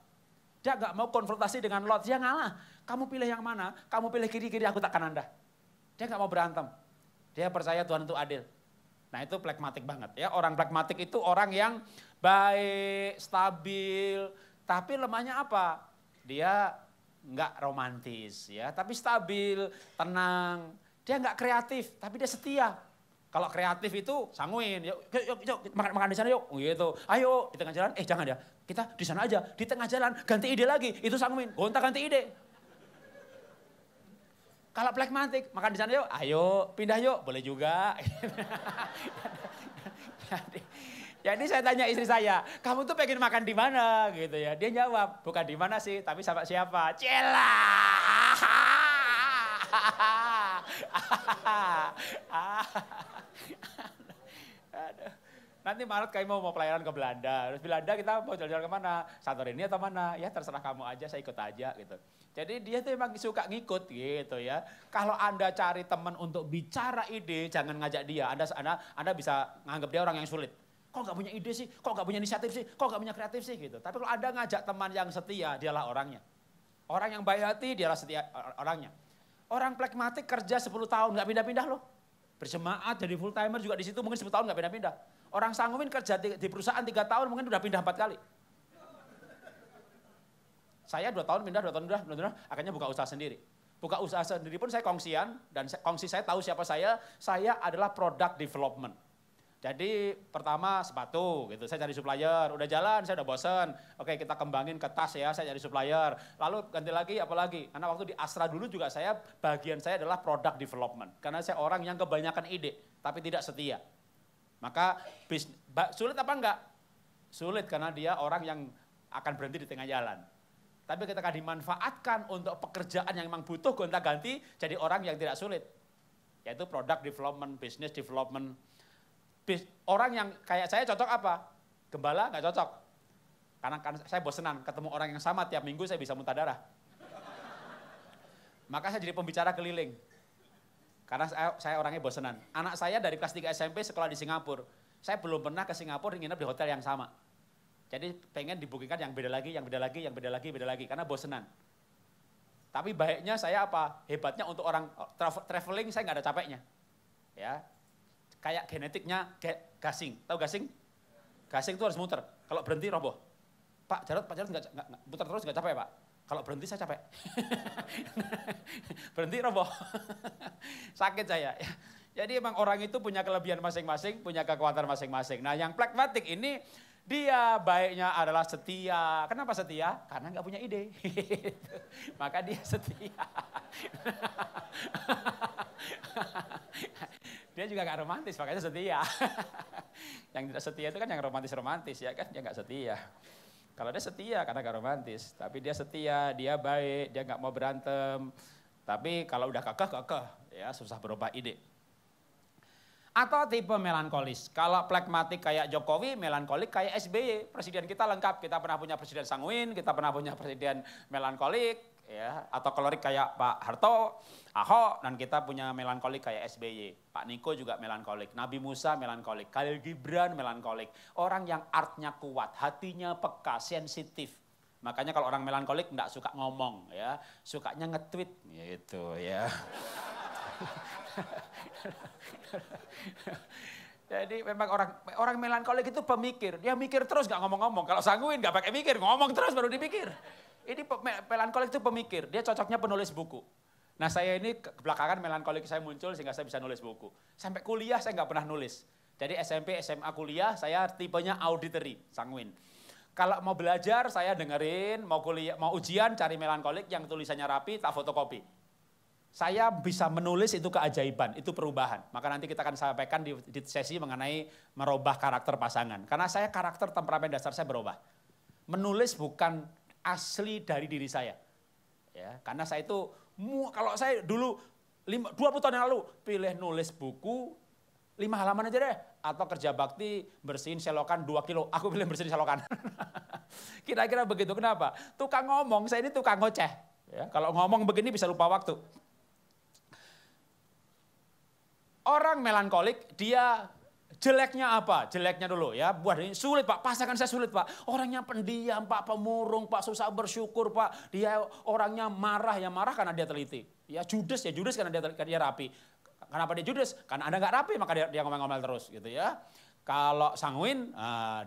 Dia nggak mau konfrontasi dengan Lot. Dia ngalah. Kamu pilih yang mana? Kamu pilih kiri-kiri, aku takkan Anda. Dia nggak mau berantem. Dia percaya Tuhan itu adil. Nah itu plekmatik banget ya. Orang plekmatik itu orang yang baik, stabil. Tapi lemahnya apa? Dia nggak romantis ya. Tapi stabil, tenang. Dia nggak kreatif, tapi dia setia. Kalau kreatif itu Sanguin. Yuk makan di sana yuk. Gitu. Ayo di tengah jalan. Jangan ya. Kita di sana aja. Di tengah jalan ganti ide lagi. Itu Sanguin. Gonta ganti ide. Kalau plekmatik, makan di sana yuk, ayo pindah yuk, boleh juga. Jadi saya tanya istri saya, kamu tuh pengen makan di mana gitu ya. Dia jawab, bukan di mana sih, tapi sama siapa? Cela. Nanti Maret kami mau pelayanan ke Belanda. Terus Belanda kita mau jalan-jalan kemana? Santorini atau mana? Ya terserah kamu aja, saya ikut aja gitu. Jadi dia tuh emang suka ngikut gitu ya. Kalau Anda cari teman untuk bicara ide, jangan ngajak dia. Anda bisa nganggap dia orang yang sulit. Kok gak punya ide sih? Kok gak punya inisiatif sih? Kok gak punya kreatif sih? Gitu. Tapi kalau Anda ngajak teman yang setia, dialah orangnya. Orang yang baik hati, dialah setia orangnya. Orang plekmatik kerja 10 tahun, gak pindah-pindah loh. Berjemaat jadi full timer juga di situ mungkin 10 tahun gak pindah-pindah. Orang Sanguin kerja di perusahaan 3 tahun mungkin udah pindah 4 kali. Saya 2 tahun pindah, akhirnya buka usaha sendiri. Buka usaha sendiri pun saya kongsian, dan kongsi saya tahu siapa saya adalah product development. Jadi pertama sepatu gitu, saya cari supplier, udah jalan saya udah bosen, oke kita kembangin ke tas ya, saya cari supplier, lalu ganti lagi apalagi, karena waktu di Astra dulu juga bagian saya adalah product development, karena saya orang yang kebanyakan ide, tapi tidak setia. Maka sulit apa enggak? Sulit karena dia orang yang akan berhenti di tengah jalan. Tapi ketika dimanfaatkan untuk pekerjaan yang memang butuh gonta-ganti, jadi orang yang tidak sulit. Yaitu product development, business development. Orang yang kayak saya cocok apa? Gembala nggak cocok. Karena saya bosenan, ketemu orang yang sama tiap minggu saya bisa muntah darah. Maka saya jadi pembicara keliling. Karena saya orangnya bosenan. Anak saya dari kelas 3 SMP sekolah di Singapura. Saya belum pernah ke Singapura nginep di hotel yang sama. Jadi pengen dibuktikan yang beda lagi, karena bosenan. Tapi baiknya saya apa? Hebatnya untuk orang traveling saya nggak ada capeknya. Ya, kayak genetiknya gasing. Tahu gasing? Gasing itu harus muter. Kalau berhenti roboh. Pak Jarod nggak muter terus nggak capek Pak? Kalau berhenti saya capek. Berhenti roboh. Sakit saya. Jadi emang orang itu punya kelebihan masing-masing, punya kekuatan masing-masing. Nah yang pragmatik ini, dia baiknya adalah setia. Kenapa setia? Karena nggak punya ide. Maka dia setia. Dia juga nggak romantis, makanya setia. Yang tidak setia itu kan yang romantis-romantis, ya kan? Dia nggak setia. Kalau dia setia karena nggak romantis, tapi dia setia, dia baik, dia nggak mau berantem. Tapi kalau udah kekeh, ya susah berubah ide. Atau tipe melankolis. Kalau pragmatik kayak Jokowi, melankolik kayak SBY. Presiden kita lengkap. Kita pernah punya presiden sanguin, kita pernah punya presiden melankolik, ya. Atau kolerik kayak Pak Harto, Ahok, dan kita punya melankolik kayak SBY. Pak Niko juga melankolik. Nabi Musa melankolik. Khalil Gibran melankolik. Orang yang artnya kuat, hatinya peka, sensitif. Makanya kalau orang melankolik enggak suka ngomong, ya. Sukanya nge-tweet, gitu ya. Jadi memang orang melankolik itu pemikir, dia mikir terus nggak ngomong-ngomong. Kalau sanguin nggak pakai mikir, ngomong terus baru dipikir. Ini melankolik itu pemikir, dia cocoknya penulis buku. Nah saya ini belakangan melankolik saya muncul sehingga saya bisa nulis buku. Sampai kuliah saya nggak pernah nulis. Jadi SMP, SMA, kuliah saya tipenya auditory, sanguin. Kalau mau belajar saya dengerin, mau kuliah, mau ujian cari melankolik yang tulisannya rapi, tak fotokopi. Saya bisa menulis itu keajaiban, itu perubahan. Maka nanti kita akan sampaikan di sesi mengenai merubah karakter pasangan. Karena saya karakter temperamen dasar saya berubah. Menulis bukan asli dari diri saya. Ya, karena saya itu, kalau saya dulu 20 tahun yang lalu pilih nulis buku 5 halaman aja deh. Atau kerja bakti bersihin selokan 2 kilo, aku pilih bersihin selokan. Kira-kira begitu, kenapa? Tukang ngomong, saya ini tukang ngoceh. Ya, kalau ngomong begini bisa lupa waktu. Orang melankolik, dia jeleknya apa? Jeleknya dulu ya, buat ini sulit Pak, pasangan saya sulit Pak. Orangnya pendiam Pak, pemurung Pak, susah bersyukur Pak. Dia orangnya marah, ya marah karena dia teliti. Ya judes karena dia rapi. Kenapa dia judes? Karena Anda nggak rapi, maka dia ngomel-ngomel terus gitu ya. Kalau sanguin,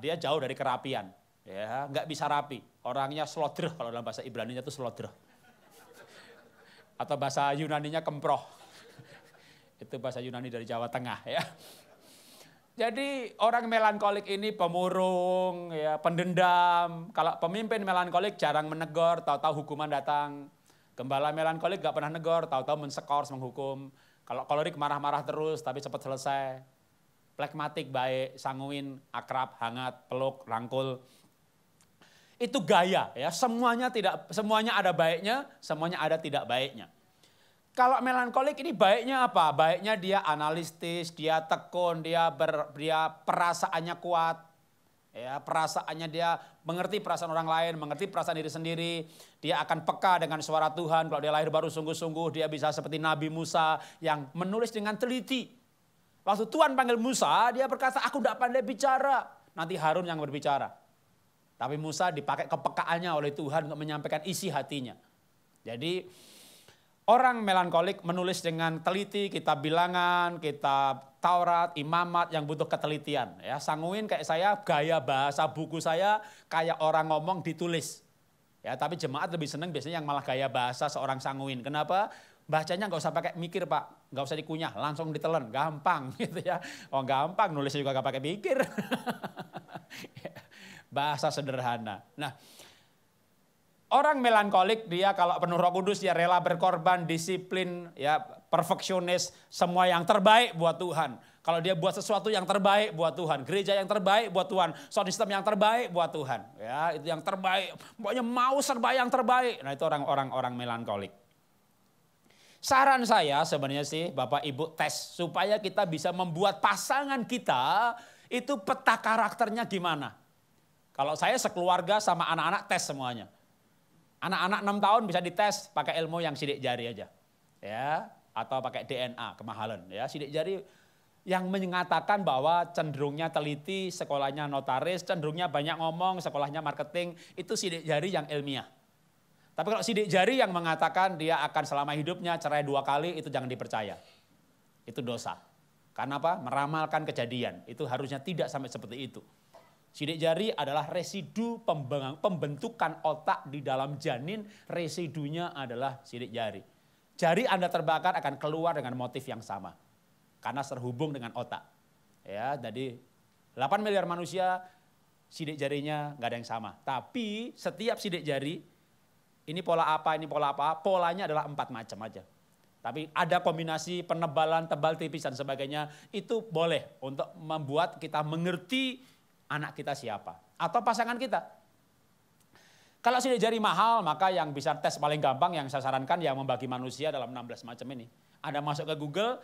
dia jauh dari kerapian. Ya, nggak bisa rapi. Orangnya slodrh, kalau dalam bahasa Ibraninya itu slodrh. Atau bahasa Yunaninya kemproh. Itu bahasa Yunani dari Jawa Tengah ya. Jadi orang melankolik ini pemurung, ya, pendendam. Kalau pemimpin melankolik jarang menegur, tahu-tahu hukuman datang. Gembala melankolik gak pernah negor, tahu-tahu menskors, menghukum. Kalau kolerik marah-marah terus tapi cepat selesai. Pragmatik baik, sanguin, akrab, hangat, peluk, rangkul. Itu gaya ya, semuanya ada baiknya, semuanya ada tidak baiknya. Kalau melankolik ini baiknya apa? Baiknya dia analitis, dia tekun, dia perasaannya kuat. Ya, perasaannya dia mengerti perasaan orang lain, mengerti perasaan diri sendiri. Dia akan peka dengan suara Tuhan. Kalau dia lahir baru sungguh-sungguh, dia bisa seperti Nabi Musa yang menulis dengan teliti. Waktu Tuhan panggil Musa, dia berkata, aku tidak pandai bicara. Nanti Harun yang berbicara. Tapi Musa dipakai kepekaannya oleh Tuhan untuk menyampaikan isi hatinya. Jadi orang melankolik menulis dengan teliti, kitab bilangan, kitab Taurat, imamat yang butuh ketelitian. Ya, sanguin kayak saya, gaya bahasa buku saya kayak orang ngomong ditulis. Ya, tapi jemaat lebih senang biasanya yang malah gaya bahasa seorang sanguin. Kenapa? Bacanya nggak usah pakai mikir Pak, nggak usah dikunyah, langsung ditelan, gampang gitu ya. Oh gampang, nulisnya juga nggak pakai mikir. Bahasa sederhana. Nah, orang melankolik dia kalau penuh Roh Kudus dia rela berkorban, disiplin, ya perfeksionis, semua yang terbaik buat Tuhan. Kalau dia buat sesuatu yang terbaik buat Tuhan, gereja yang terbaik buat Tuhan, sound system yang terbaik buat Tuhan, ya itu yang terbaik. Pokoknya mau serba yang terbaik. Nah itu orang melankolik. Saran saya sebenarnya sih Bapak Ibu tes supaya kita bisa membuat pasangan kita itu peta karakternya gimana. Kalau saya sekeluarga sama anak-anak tes semuanya. Anak-anak 6 tahun bisa dites pakai ilmu yang sidik jari aja. Ya, atau pakai DNA kemahalan ya. Sidik jari yang mengatakan bahwa cenderungnya teliti, sekolahnya notaris, cenderungnya banyak ngomong, sekolahnya marketing, itu sidik jari yang ilmiah. Tapi kalau sidik jari yang mengatakan dia akan selama hidupnya cerai 2 kali, itu jangan dipercaya. Itu dosa. Karena apa? Meramalkan kejadian. Itu harusnya tidak sampai seperti itu. Sidik jari adalah residu pembentukan otak di dalam janin, residunya adalah sidik jari. Jari Anda terbakar akan keluar dengan motif yang sama. Karena terhubung dengan otak. Ya, jadi 8 miliar manusia sidik jarinya nggak ada yang sama. Tapi setiap sidik jari, ini pola apa, polanya adalah 4 macam aja. Tapi ada kombinasi penebalan, tebal, tipis dan sebagainya, itu boleh untuk membuat kita mengerti anak kita siapa. Atau pasangan kita. Kalau sidik jari mahal, maka yang bisa tes paling gampang yang saya sarankan yang membagi manusia dalam 16 macam ini. Anda masuk ke Google,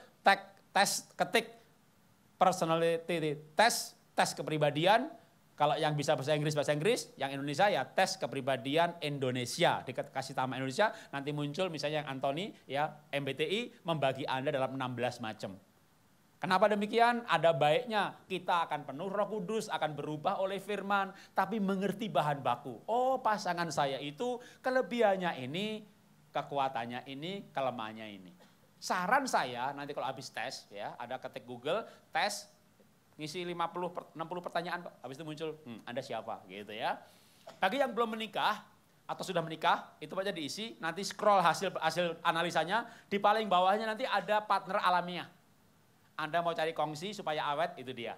ketik personality test, tes kepribadian. Kalau yang bisa bahasa Inggris, yang Indonesia ya tes kepribadian Indonesia. Dikasih nama Indonesia, nanti muncul misalnya yang Anthony, ya MBTI membagi Anda dalam 16 macam. Kenapa demikian? Ada baiknya kita akan penuh Roh Kudus, akan berubah oleh firman, tapi mengerti bahan baku. Oh pasangan saya itu kelebihannya ini, kekuatannya ini, kelemahannya ini. Saran saya nanti kalau habis tes, ya ada ketik Google, tes, ngisi 60 pertanyaan, habis itu muncul, Anda siapa gitu ya. Bagi yang belum menikah atau sudah menikah, itu aja diisi, nanti scroll hasil analisanya, di paling bawahnya nanti ada partner alamiah. Anda mau cari kongsi supaya awet, itu dia.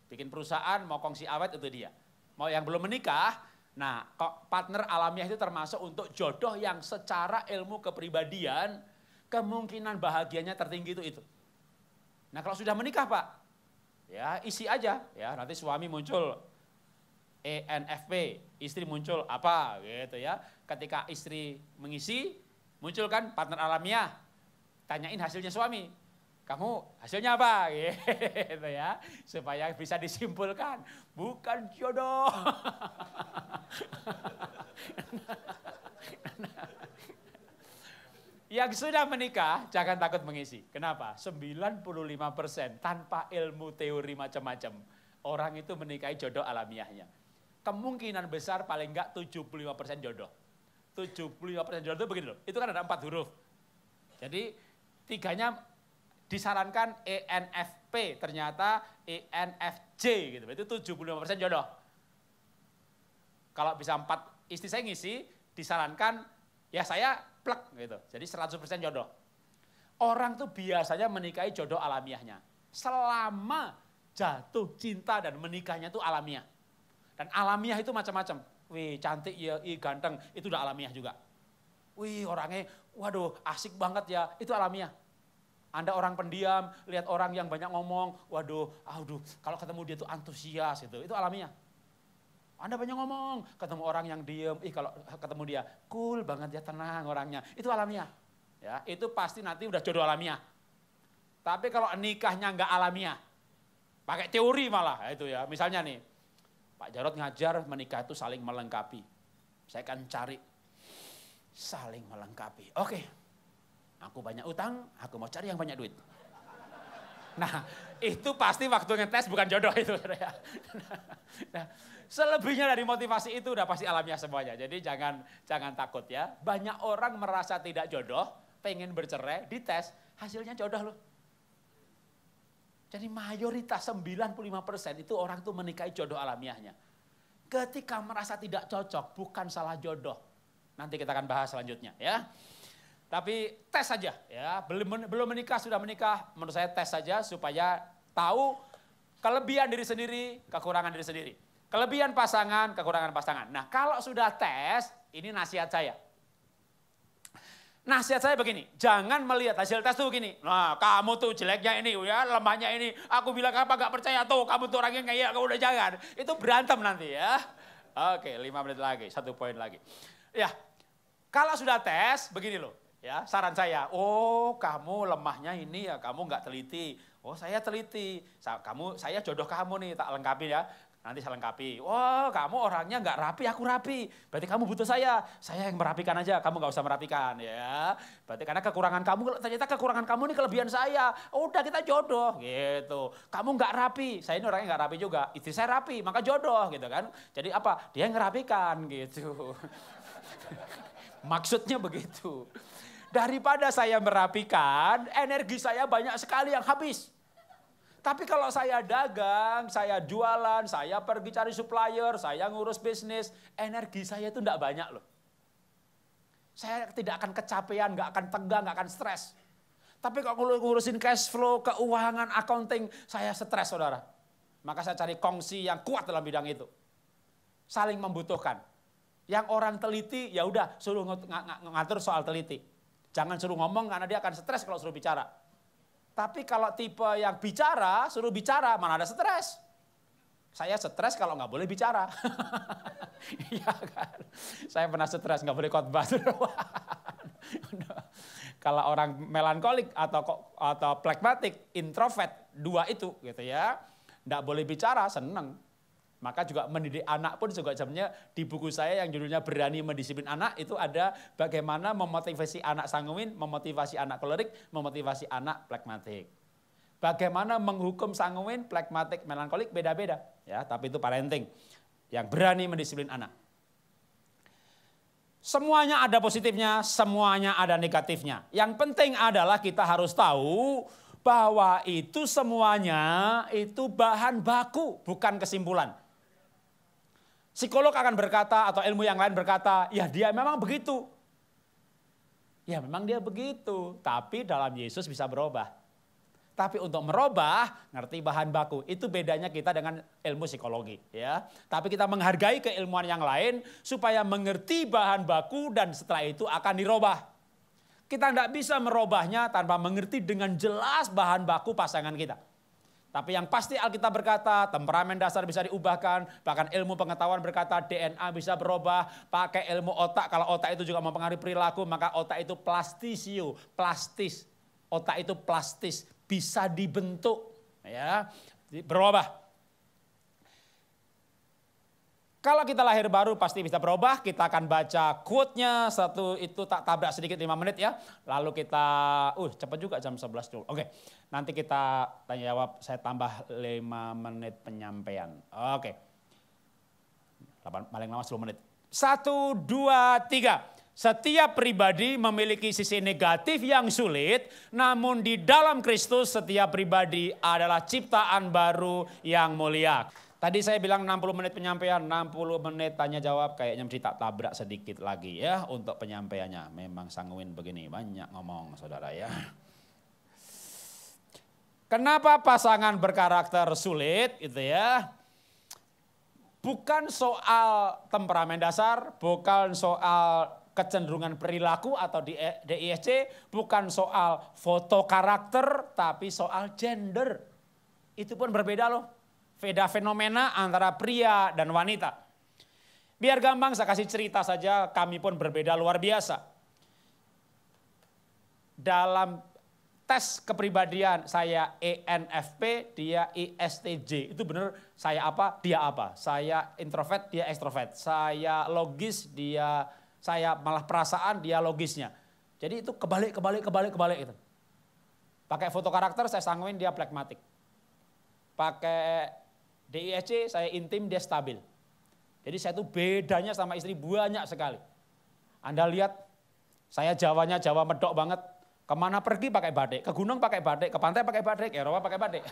Bikin perusahaan, mau kongsi awet, itu dia. Mau yang belum menikah, nah partner alamiah itu termasuk untuk jodoh yang secara ilmu kepribadian, kemungkinan bahagianya tertinggi itu. Nah kalau sudah menikah Pak, ya isi aja, ya nanti suami muncul ENFP, istri muncul apa gitu ya. Ketika istri mengisi, muncul kan partner alamiah, tanyain hasilnya suami. Kamu hasilnya apa? Gitu ya. Supaya bisa disimpulkan. Bukan jodoh. Yang sudah menikah jangan takut mengisi. Kenapa? 95% tanpa ilmu teori macam-macam. Orang itu menikahi jodoh alamiahnya. Kemungkinan besar paling enggak 75% jodoh. 75% jodoh itu begini loh. Itu kan ada 4 huruf. Jadi 3-nya disarankan ENFP, ternyata ENFJ gitu. Itu 75% jodoh. Kalau bisa 4 istri saya ngisi, disarankan ya saya plek gitu. Jadi 100% jodoh. Orang tuh biasanya menikahi jodoh alamiahnya. Selama jatuh cinta dan menikahnya itu alamiah. Dan alamiah itu macam-macam. Wih cantik ya, ganteng, itu udah alamiah juga. Wih orangnya, waduh asik banget ya, itu alamiah. Anda orang pendiam, lihat orang yang banyak ngomong, waduh, kalau ketemu dia tuh antusias itu alamiah. Anda banyak ngomong, ketemu orang yang diem, kalau ketemu dia cool banget ya, tenang orangnya, itu alamiah. Ya, itu pasti nanti udah jodoh alamiah. Tapi kalau nikahnya nggak alamiah, pakai teori malah itu ya. Misalnya nih, Pak Jarod ngajar menikah itu saling melengkapi. Saya akan cari saling melengkapi. Oke. Aku banyak utang, aku mau cari yang banyak duit. Nah, itu pasti waktu ngetes bukan jodoh itu. Nah, selebihnya dari motivasi itu udah pasti alamiah semuanya. Jadi jangan takut ya. Banyak orang merasa tidak jodoh, pengen bercerai, dites, hasilnya jodoh loh. Jadi mayoritas 95% itu orang tuh menikahi jodoh alamiahnya. Ketika merasa tidak cocok, bukan salah jodoh. Nanti kita akan bahas selanjutnya ya. Tapi tes saja ya, belum menikah sudah menikah, menurut saya tes saja supaya tahu kelebihan diri sendiri, kekurangan diri sendiri. Kelebihan pasangan, kekurangan pasangan. Nah kalau sudah tes, ini nasihat saya. Nasihat saya begini, jangan melihat hasil tes tuh begini. Nah kamu tuh jeleknya ini ya, lemahnya ini. Aku bilang apa gak percaya tuh, kamu tuh orangnya kayak kamu udah jangan. Itu berantem nanti ya. Oke 5 menit lagi, 1 poin lagi. Ya kalau sudah tes begini loh. Ya, saran saya, oh kamu lemahnya ini ya, kamu nggak teliti. Oh saya teliti, saya jodoh kamu nih, tak lengkapi ya. Nanti saya lengkapi. Wah kamu orangnya nggak rapi, aku rapi. Berarti kamu butuh saya yang merapikan aja, kamu nggak usah merapikan ya. Berarti karena kekurangan kamu, ternyata kekurangan kamu ini kelebihan saya. Udah kita jodoh gitu. Kamu nggak rapi, saya ini orangnya nggak rapi juga. Istri saya rapi, maka jodoh gitu kan. Jadi apa? Dia yang ngerapikan gitu. Maksudnya begitu. Daripada saya merapikan, energi saya banyak sekali yang habis. Tapi kalau saya dagang, saya jualan, saya pergi cari supplier, saya ngurus bisnis, energi saya itu enggak banyak loh. Saya tidak akan kecapean, enggak akan tegang, enggak akan stres. Tapi kalau ngurusin cash flow, keuangan, accounting, saya stres saudara. Maka saya cari kongsi yang kuat dalam bidang itu. Saling membutuhkan. Yang orang teliti, ya udah suruh ngatur soal teliti. Jangan suruh ngomong karena dia akan stres kalau suruh bicara. Tapi kalau tipe yang bicara, suruh bicara, mana ada stres. Saya stres kalau nggak boleh bicara. Iya kan? Saya pernah stres, nggak boleh khotbah. Kalau orang melankolik atau phlegmatic, introvert, dua itu gitu ya. Nggak boleh bicara, seneng. Maka juga mendidik anak pun juga sebenarnya di buku saya yang judulnya Berani Mendisiplin Anak itu ada bagaimana memotivasi anak sanguin, memotivasi anak kolerik, memotivasi anak phlegmatik. Bagaimana menghukum sanguin, phlegmatik, melankolik beda-beda ya, tapi itu parenting yang berani mendisiplin anak. Semuanya ada positifnya, semuanya ada negatifnya. Yang penting adalah kita harus tahu bahwa itu semuanya itu bahan baku, bukan kesimpulan. Psikolog akan berkata atau ilmu yang lain berkata, ya dia memang begitu. Ya memang dia begitu, tapi dalam Yesus bisa berubah. Tapi untuk merubah, ngerti bahan baku. Itu bedanya kita dengan ilmu psikologi. Ya. Tapi kita menghargai keilmuan yang lain supaya mengerti bahan baku dan setelah itu akan dirubah. Kita tidak bisa merubahnya tanpa mengerti dengan jelas bahan baku pasangan kita. Tapi yang pasti Alkitab berkata, temperamen dasar bisa diubahkan, bahkan ilmu pengetahuan berkata DNA bisa berubah, pakai ilmu otak, kalau otak itu juga mempengaruhi perilaku, maka otak itu plastis, otak itu plastis, bisa dibentuk, ya, berubah. Kalau kita lahir baru pasti bisa berubah, kita akan baca quote-nya, satu itu tak tabrak sedikit 5 menit ya. Lalu kita, cepat juga jam 11 dulu. Oke, nanti kita tanya jawab, saya tambah 5 menit penyampaian. Oke, paling lama 10 menit. 1, 2, 3. Setiap pribadi memiliki sisi negatif yang sulit, namun di dalam Kristus setiap pribadi adalah ciptaan baru yang mulia. Tadi saya bilang 60 menit penyampaian, 60 menit tanya jawab, kayaknya mesti tak tabrak sedikit lagi ya untuk penyampaiannya. Memang sanguin begini, banyak ngomong saudara ya. Kenapa pasangan berkarakter sulit itu ya? Bukan soal temperamen dasar, bukan soal kecenderungan perilaku atau DISC, bukan soal foto karakter, tapi soal gender. Itu pun berbeda loh. Beda fenomena antara pria dan wanita. Biar gampang saya kasih cerita saja, kami pun berbeda luar biasa. Dalam tes kepribadian saya ENFP, dia ISTJ. Itu benar saya apa, dia apa. Saya introvert, dia ekstrovert. Saya logis, saya malah perasaan, dia logisnya. Jadi itu kebalik itu. Pakai foto karakter saya sanguin, dia phlegmatik. Pakai DISC saya intim, dia stabil. Jadi saya tuh bedanya sama istri banyak sekali. Anda lihat saya Jawanya Jawa medok banget. Kemana pergi pakai batik, ke gunung pakai batik, ke pantai pakai batik, Eropa pakai batik.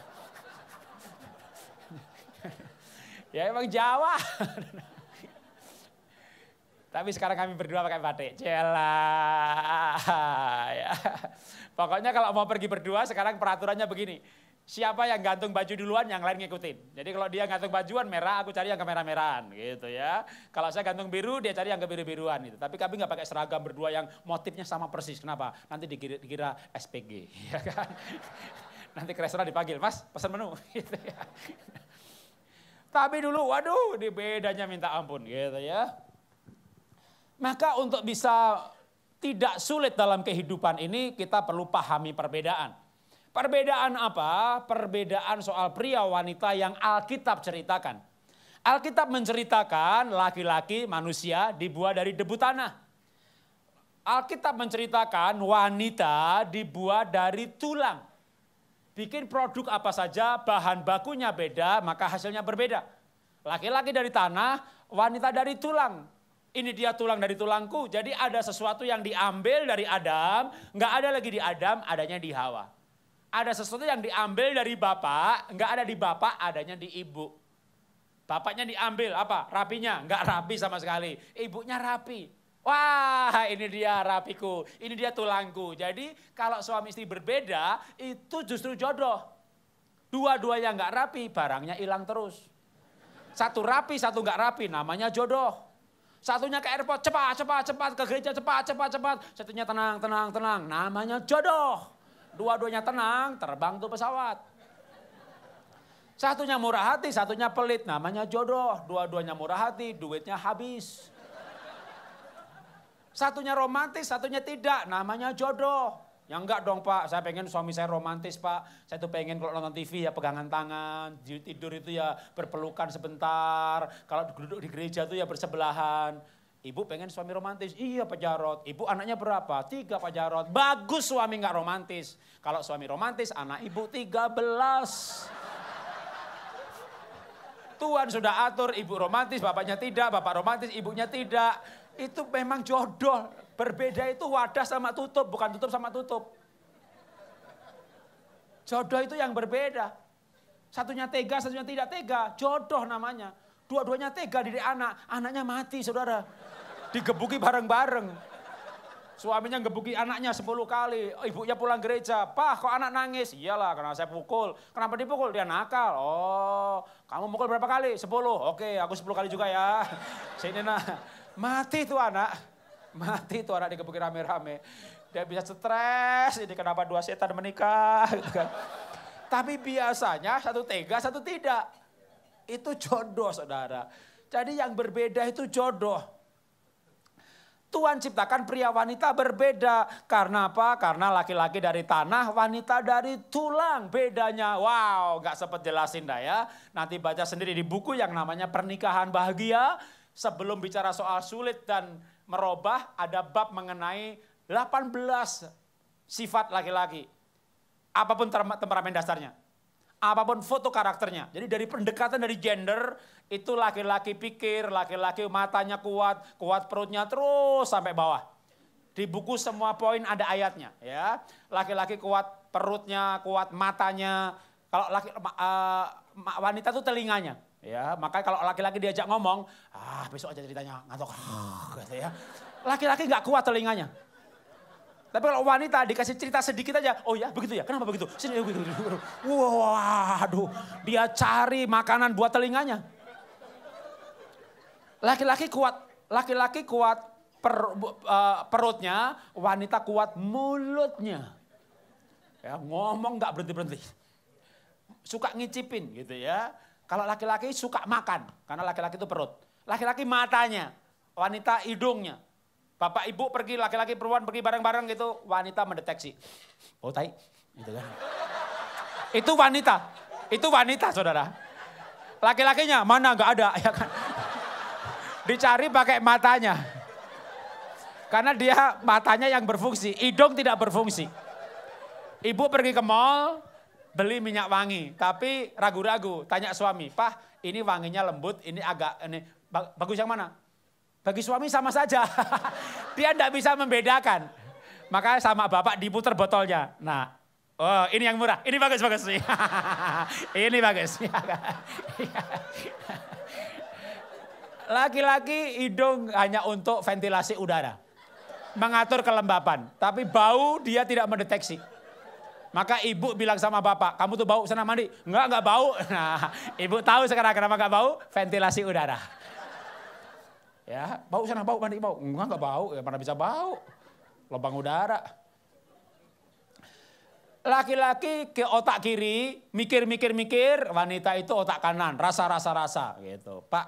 Ya emang Jawa. Tapi sekarang kami berdua pakai batik. Jelah. Ya. Pokoknya kalau mau pergi berdua sekarang peraturannya begini. Siapa yang gantung baju duluan, yang lain ngikutin. Jadi kalau dia gantung bajuan merah, aku cari yang kemerah-merahan gitu ya. Kalau saya gantung biru, dia cari yang kebiru-biruan gitu. Tapi kami nggak pakai seragam berdua yang motifnya sama persis. Kenapa? Nanti dikira SPG, ya kan? Nanti ke restoran dipanggil, Mas, pesan menu. Gitu ya. Tapi dulu, waduh, ini bedanya minta ampun gitu ya. Maka untuk bisa tidak sulit dalam kehidupan ini kita perlu pahami perbedaan. Perbedaan apa? Perbedaan soal pria wanita yang Alkitab ceritakan. Alkitab menceritakan laki-laki manusia dibuat dari debu tanah. Alkitab menceritakan wanita dibuat dari tulang. Bikin produk apa saja, bahan bakunya beda, maka hasilnya berbeda. Laki-laki dari tanah, wanita dari tulang. Ini dia tulang dari tulangku. Jadi ada sesuatu yang diambil dari Adam, nggak ada lagi di Adam, adanya di Hawa. Ada sesuatu yang diambil dari bapak, nggak ada di bapak, adanya di ibu. Bapaknya diambil apa? Rapinya, nggak rapi sama sekali. Ibunya rapi. Wah, ini dia rapiku, ini dia tulangku. Jadi kalau suami istri berbeda, itu justru jodoh. Dua-duanya nggak rapi, barangnya hilang terus. Satu rapi, satu nggak rapi, namanya jodoh. Satunya ke airport, cepat, ke gereja, cepat. Satunya tenang, namanya jodoh. Dua-duanya tenang, terbang tuh pesawat. Satunya murah hati, satunya pelit, namanya jodoh. Dua-duanya murah hati, duitnya habis. Satunya romantis, satunya tidak, namanya jodoh. Ya enggak dong Pak, saya pengen suami saya romantis Pak. Saya tuh pengen kalau nonton TV ya pegangan tangan, tidur itu ya berpelukan sebentar. Kalau duduk di gereja tuh ya bersebelahan. Ibu pengen suami romantis, iya Pak Jarot. Ibu anaknya berapa? 3 Pak Jarot. Bagus suami enggak romantis. Kalau suami romantis, anak ibu 13. Tuhan sudah atur, ibu romantis, bapaknya tidak, bapak romantis, ibunya tidak. Itu memang jodoh. Berbeda itu wadah sama tutup, bukan tutup sama tutup. Jodoh itu yang berbeda. Satunya tega, satunya tidak tega. Jodoh namanya. Dua-duanya tega didik anak. Anaknya mati saudara. Digebuki bareng-bareng. Suaminya gebuki anaknya 10 kali. Ibunya pulang gereja. Pak kok anak nangis? Iyalah karena saya pukul. Kenapa dipukul? Dia nakal. Oh kamu mukul berapa kali? 10. Oke aku 10 kali juga ya. Sini nah. Mati tuh anak. Mati tuh anak digebuki rame-rame. Dia bisa stres, ini kenapa 2 setan menikah. Gitu kan. Tapi biasanya satu tega, satu tidak. Itu jodoh saudara. Jadi yang berbeda itu jodoh. Tuhan ciptakan pria wanita berbeda. Karena apa? Karena laki-laki dari tanah, wanita dari tulang. Bedanya, wow gak sempat jelasin dah ya. Nanti baca sendiri di buku yang namanya Pernikahan Bahagia. Sebelum bicara soal sulit dan merubah, ada bab mengenai 18 sifat laki-laki. Apapun temperamen dasarnya. Apapun foto karakternya. Jadi dari pendekatan dari gender, itu laki-laki pikir, laki-laki matanya kuat, kuat perutnya terus sampai bawah. Di buku semua poin ada ayatnya. Ya, laki-laki kuat perutnya, kuat matanya. Kalau wanita itu telinganya. Ya, makanya kalau laki-laki diajak ngomong, besok aja ceritanya ngantuk, gitu ya. Laki-laki nggak kuat telinganya. Tapi kalau wanita dikasih cerita sedikit aja, oh ya begitu ya, kenapa begitu? Sini begitu. Waduh, dia cari makanan buat telinganya. Laki-laki kuat perutnya, wanita kuat mulutnya. Ya, ngomong nggak berhenti-berhenti. Suka ngicipin gitu ya. Kalau laki-laki suka makan, karena laki-laki itu perut. Laki-laki matanya, wanita hidungnya. Bapak ibu pergi, laki-laki perempuan pergi bareng-bareng gitu, wanita mendeteksi. Oh tai, gitu kan. Itu wanita saudara. Laki-lakinya mana nggak ada, ya kan. Dicari pakai matanya. Karena dia matanya yang berfungsi, hidung tidak berfungsi. Ibu pergi ke mall, beli minyak wangi, tapi ragu-ragu. Tanya suami, Pak ini wanginya lembut, ini agak, ini bagus yang mana? Bagi suami sama saja. Dia enggak bisa membedakan. Makanya sama bapak diputer botolnya. Nah, oh ini yang murah, ini bagus-bagus. Ini bagus. Laki-laki hidung hanya untuk ventilasi udara. Mengatur kelembapan. Tapi bau dia tidak mendeteksi. Maka ibu bilang sama bapak, kamu tuh bau, sana mandi. Enggak bau. Nah, ibu tahu sekarang kenapa enggak bau? Ventilasi udara. Ya, bau sana, bau, mandi, bau. Enggak bau, ya mana bisa bau. Lubang udara. Laki-laki ke otak kiri, mikir, wanita itu otak kanan, rasa gitu. Pak,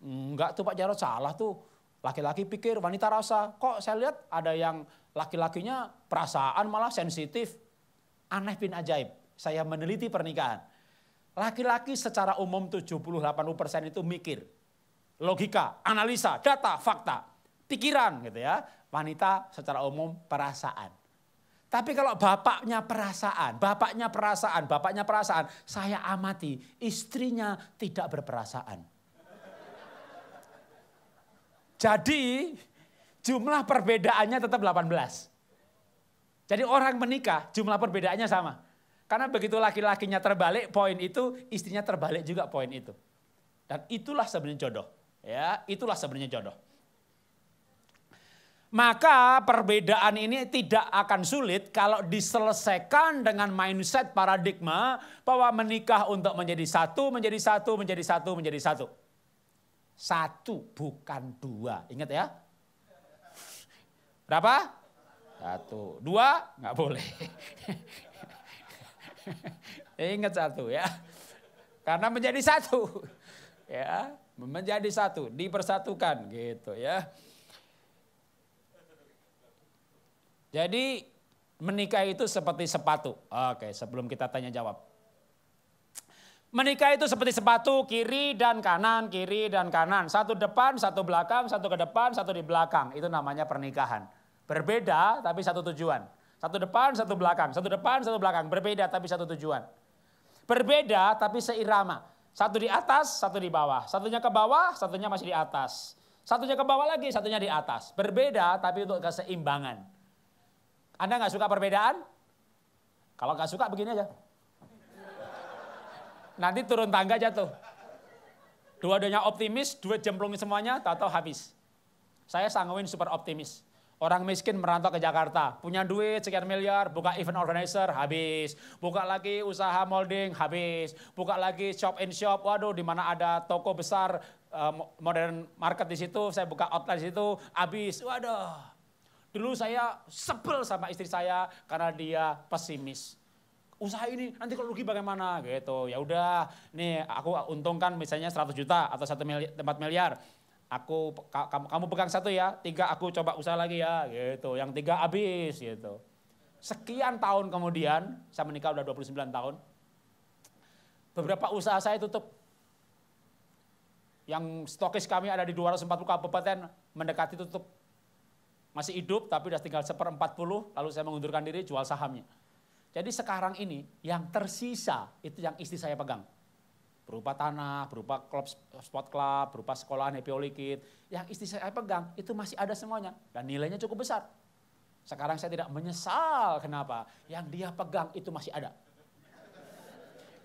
enggak tuh Pak Jarot, salah tuh. Laki-laki pikir, wanita rasa. Kok saya lihat ada yang laki-lakinya perasaan malah sensitif. Aneh bin ajaib. Saya meneliti pernikahan. Laki-laki secara umum 70-80% itu mikir. Logika, analisa, data, fakta. Pikiran gitu ya. Wanita secara umum perasaan. Tapi kalau bapaknya perasaan, saya amati istrinya tidak berperasaan. Jadi jumlah perbedaannya tetap 18. Jadi orang menikah jumlah perbedaannya sama. Karena begitu laki-lakinya terbalik poin itu, istrinya terbalik juga poin itu. Dan itulah sebenarnya jodoh. Ya, itulah sebenarnya jodoh. Maka perbedaan ini tidak akan sulit kalau diselesaikan dengan mindset paradigma bahwa menikah untuk menjadi satu. Satu bukan dua. Ingat ya. Berapa? Satu. Dua? Nggak boleh. Ingat satu ya. Karena menjadi satu. Ya, menjadi satu, dipersatukan gitu ya. Jadi menikah itu seperti sepatu. Oke, sebelum kita tanya jawab. Menikah itu seperti sepatu, kiri dan kanan. Satu depan, satu belakang, satu ke depan, satu di belakang. Itu namanya pernikahan. Berbeda tapi satu tujuan. Satu depan, satu belakang. Satu depan, satu belakang. Berbeda tapi satu tujuan. Berbeda tapi seirama. Satu di atas, satu di bawah. Satunya ke bawah, satunya masih di atas. Satunya ke bawah lagi, satunya di atas. Berbeda tapi untuk keseimbangan. Anda nggak suka perbedaan? Kalau nggak suka begini aja. Nanti turun tangga jatuh. Dua-duanya optimis, duit jemplungin semuanya, tahu-tahu habis. Saya sangguin super optimis. Orang miskin merantau ke Jakarta, punya duit sekian miliar, buka event organizer, habis. Buka lagi usaha molding, habis. Buka lagi shop in shop, waduh di mana ada toko besar, modern market di situ, saya buka outlet di situ, habis. Waduh. Dulu saya sebel sama istri saya karena dia pesimis. Usaha ini nanti kalau rugi bagaimana gitu. Ya udah, nih aku untungkan misalnya 100 juta atau 4 miliar. Kamu pegang satu ya, 3 aku coba usaha lagi ya gitu. Yang 3 habis gitu. Sekian tahun kemudian, saya menikah udah 29 tahun. Beberapa usaha saya tutup. Yang stokis kami ada di 240 kabupaten mendekati tutup. Masih hidup tapi udah tinggal 1/40, lalu saya mengundurkan diri jual sahamnya. Jadi sekarang ini yang tersisa itu yang istri saya pegang. Berupa tanah, berupa klub, sport club, berupa sekolahan Happy Holy Kid. Yang istri saya pegang itu masih ada semuanya dan nilainya cukup besar. Sekarang saya tidak menyesal kenapa? Yang dia pegang itu masih ada.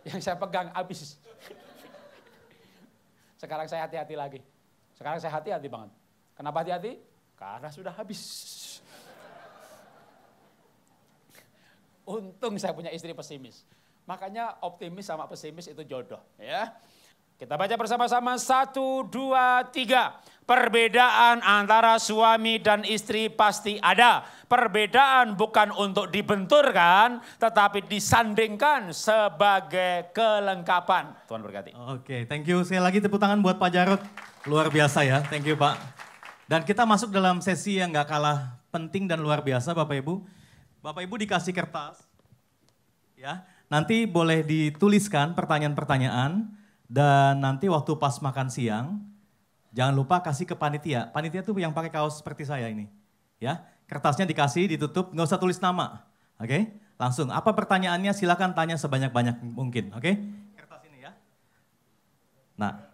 Yang saya pegang habis. Sekarang saya hati-hati lagi. Sekarang saya hati-hati banget. Kenapa hati-hati? Karena sudah habis. Untung saya punya istri pesimis. Makanya optimis sama pesimis itu jodoh. Ya. Kita baca bersama-sama 1, 2, 3. Perbedaan antara suami dan istri pasti ada. Perbedaan bukan untuk dibenturkan, tetapi disandingkan sebagai kelengkapan. Tuhan berkati. Oke, thank you. Sekali lagi tepuk tangan buat Pak Jarot. Luar biasa ya, thank you Pak. Dan kita masuk dalam sesi yang gak kalah penting dan luar biasa Bapak Ibu. Bapak Ibu dikasih kertas, ya. Nanti boleh dituliskan pertanyaan-pertanyaan dan nanti waktu pas makan siang, jangan lupa kasih ke panitia. Panitia tuh yang pakai kaos seperti saya ini, ya. Kertasnya dikasih, ditutup, nggak usah tulis nama, oke? Langsung. Apa pertanyaannya? Silakan tanya sebanyak-banyak mungkin, oke? Kertas ini ya. Nah.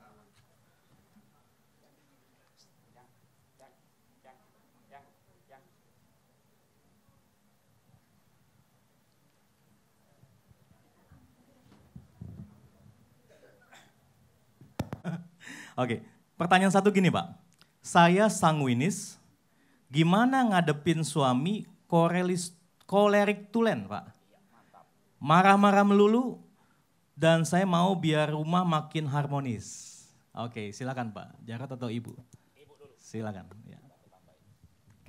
Oke, Pertanyaan satu gini Pak, saya sanguinis, gimana ngadepin suami kolerik tulen Pak? Marah-marah melulu dan saya mau biar rumah makin harmonis. Oke, silakan Pak, Jarot atau Ibu? Ibu dulu. Silakan. Ya.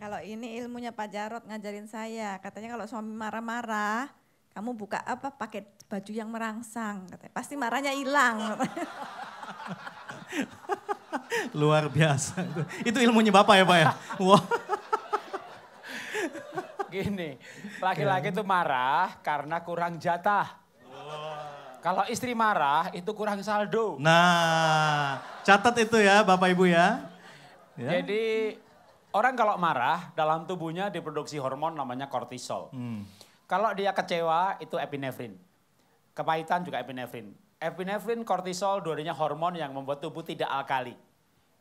Kalau ini ilmunya Pak Jarot ngajarin saya, katanya kalau suami marah-marah, kamu buka apa pakai baju yang merangsang, katanya. Pasti marahnya hilang. Luar biasa. Itu ilmunya Bapak ya Pak ya? Wah. Gini, laki-laki itu marah karena kurang jatah. Kalau istri marah itu kurang saldo. Nah, catat itu ya Bapak Ibu ya. Jadi orang kalau marah dalam tubuhnya diproduksi hormon namanya kortisol. Kalau dia kecewa itu epinefrin. Kepahitan juga epinefrin. Epinefrin, kortisol, dua-duanya hormon yang membuat tubuh tidak alkali.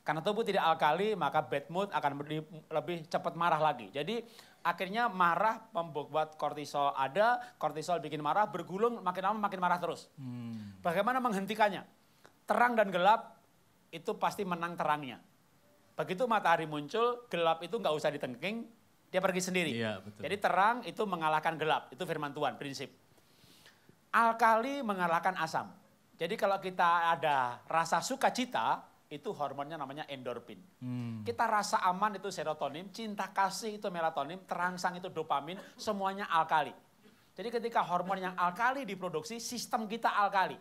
Karena tubuh tidak alkali maka bad mood akan lebih cepat marah lagi. Jadi akhirnya marah membuat kortisol ada, kortisol bikin marah, bergulung makin lama makin marah terus. Bagaimana menghentikannya? Terang dan gelap itu pasti menang terangnya. Begitu matahari muncul, gelap itu nggak usah ditengking, dia pergi sendiri. Iya, betul. Jadi terang itu mengalahkan gelap, itu firman Tuhan, prinsip. Alkali mengalahkan asam. Jadi kalau kita ada rasa sukacita, itu hormonnya namanya endorfin. Kita rasa aman itu serotonin, cinta kasih itu melatonin, terangsang itu dopamin, semuanya alkali. Jadi ketika hormon yang alkali diproduksi, sistem kita alkali.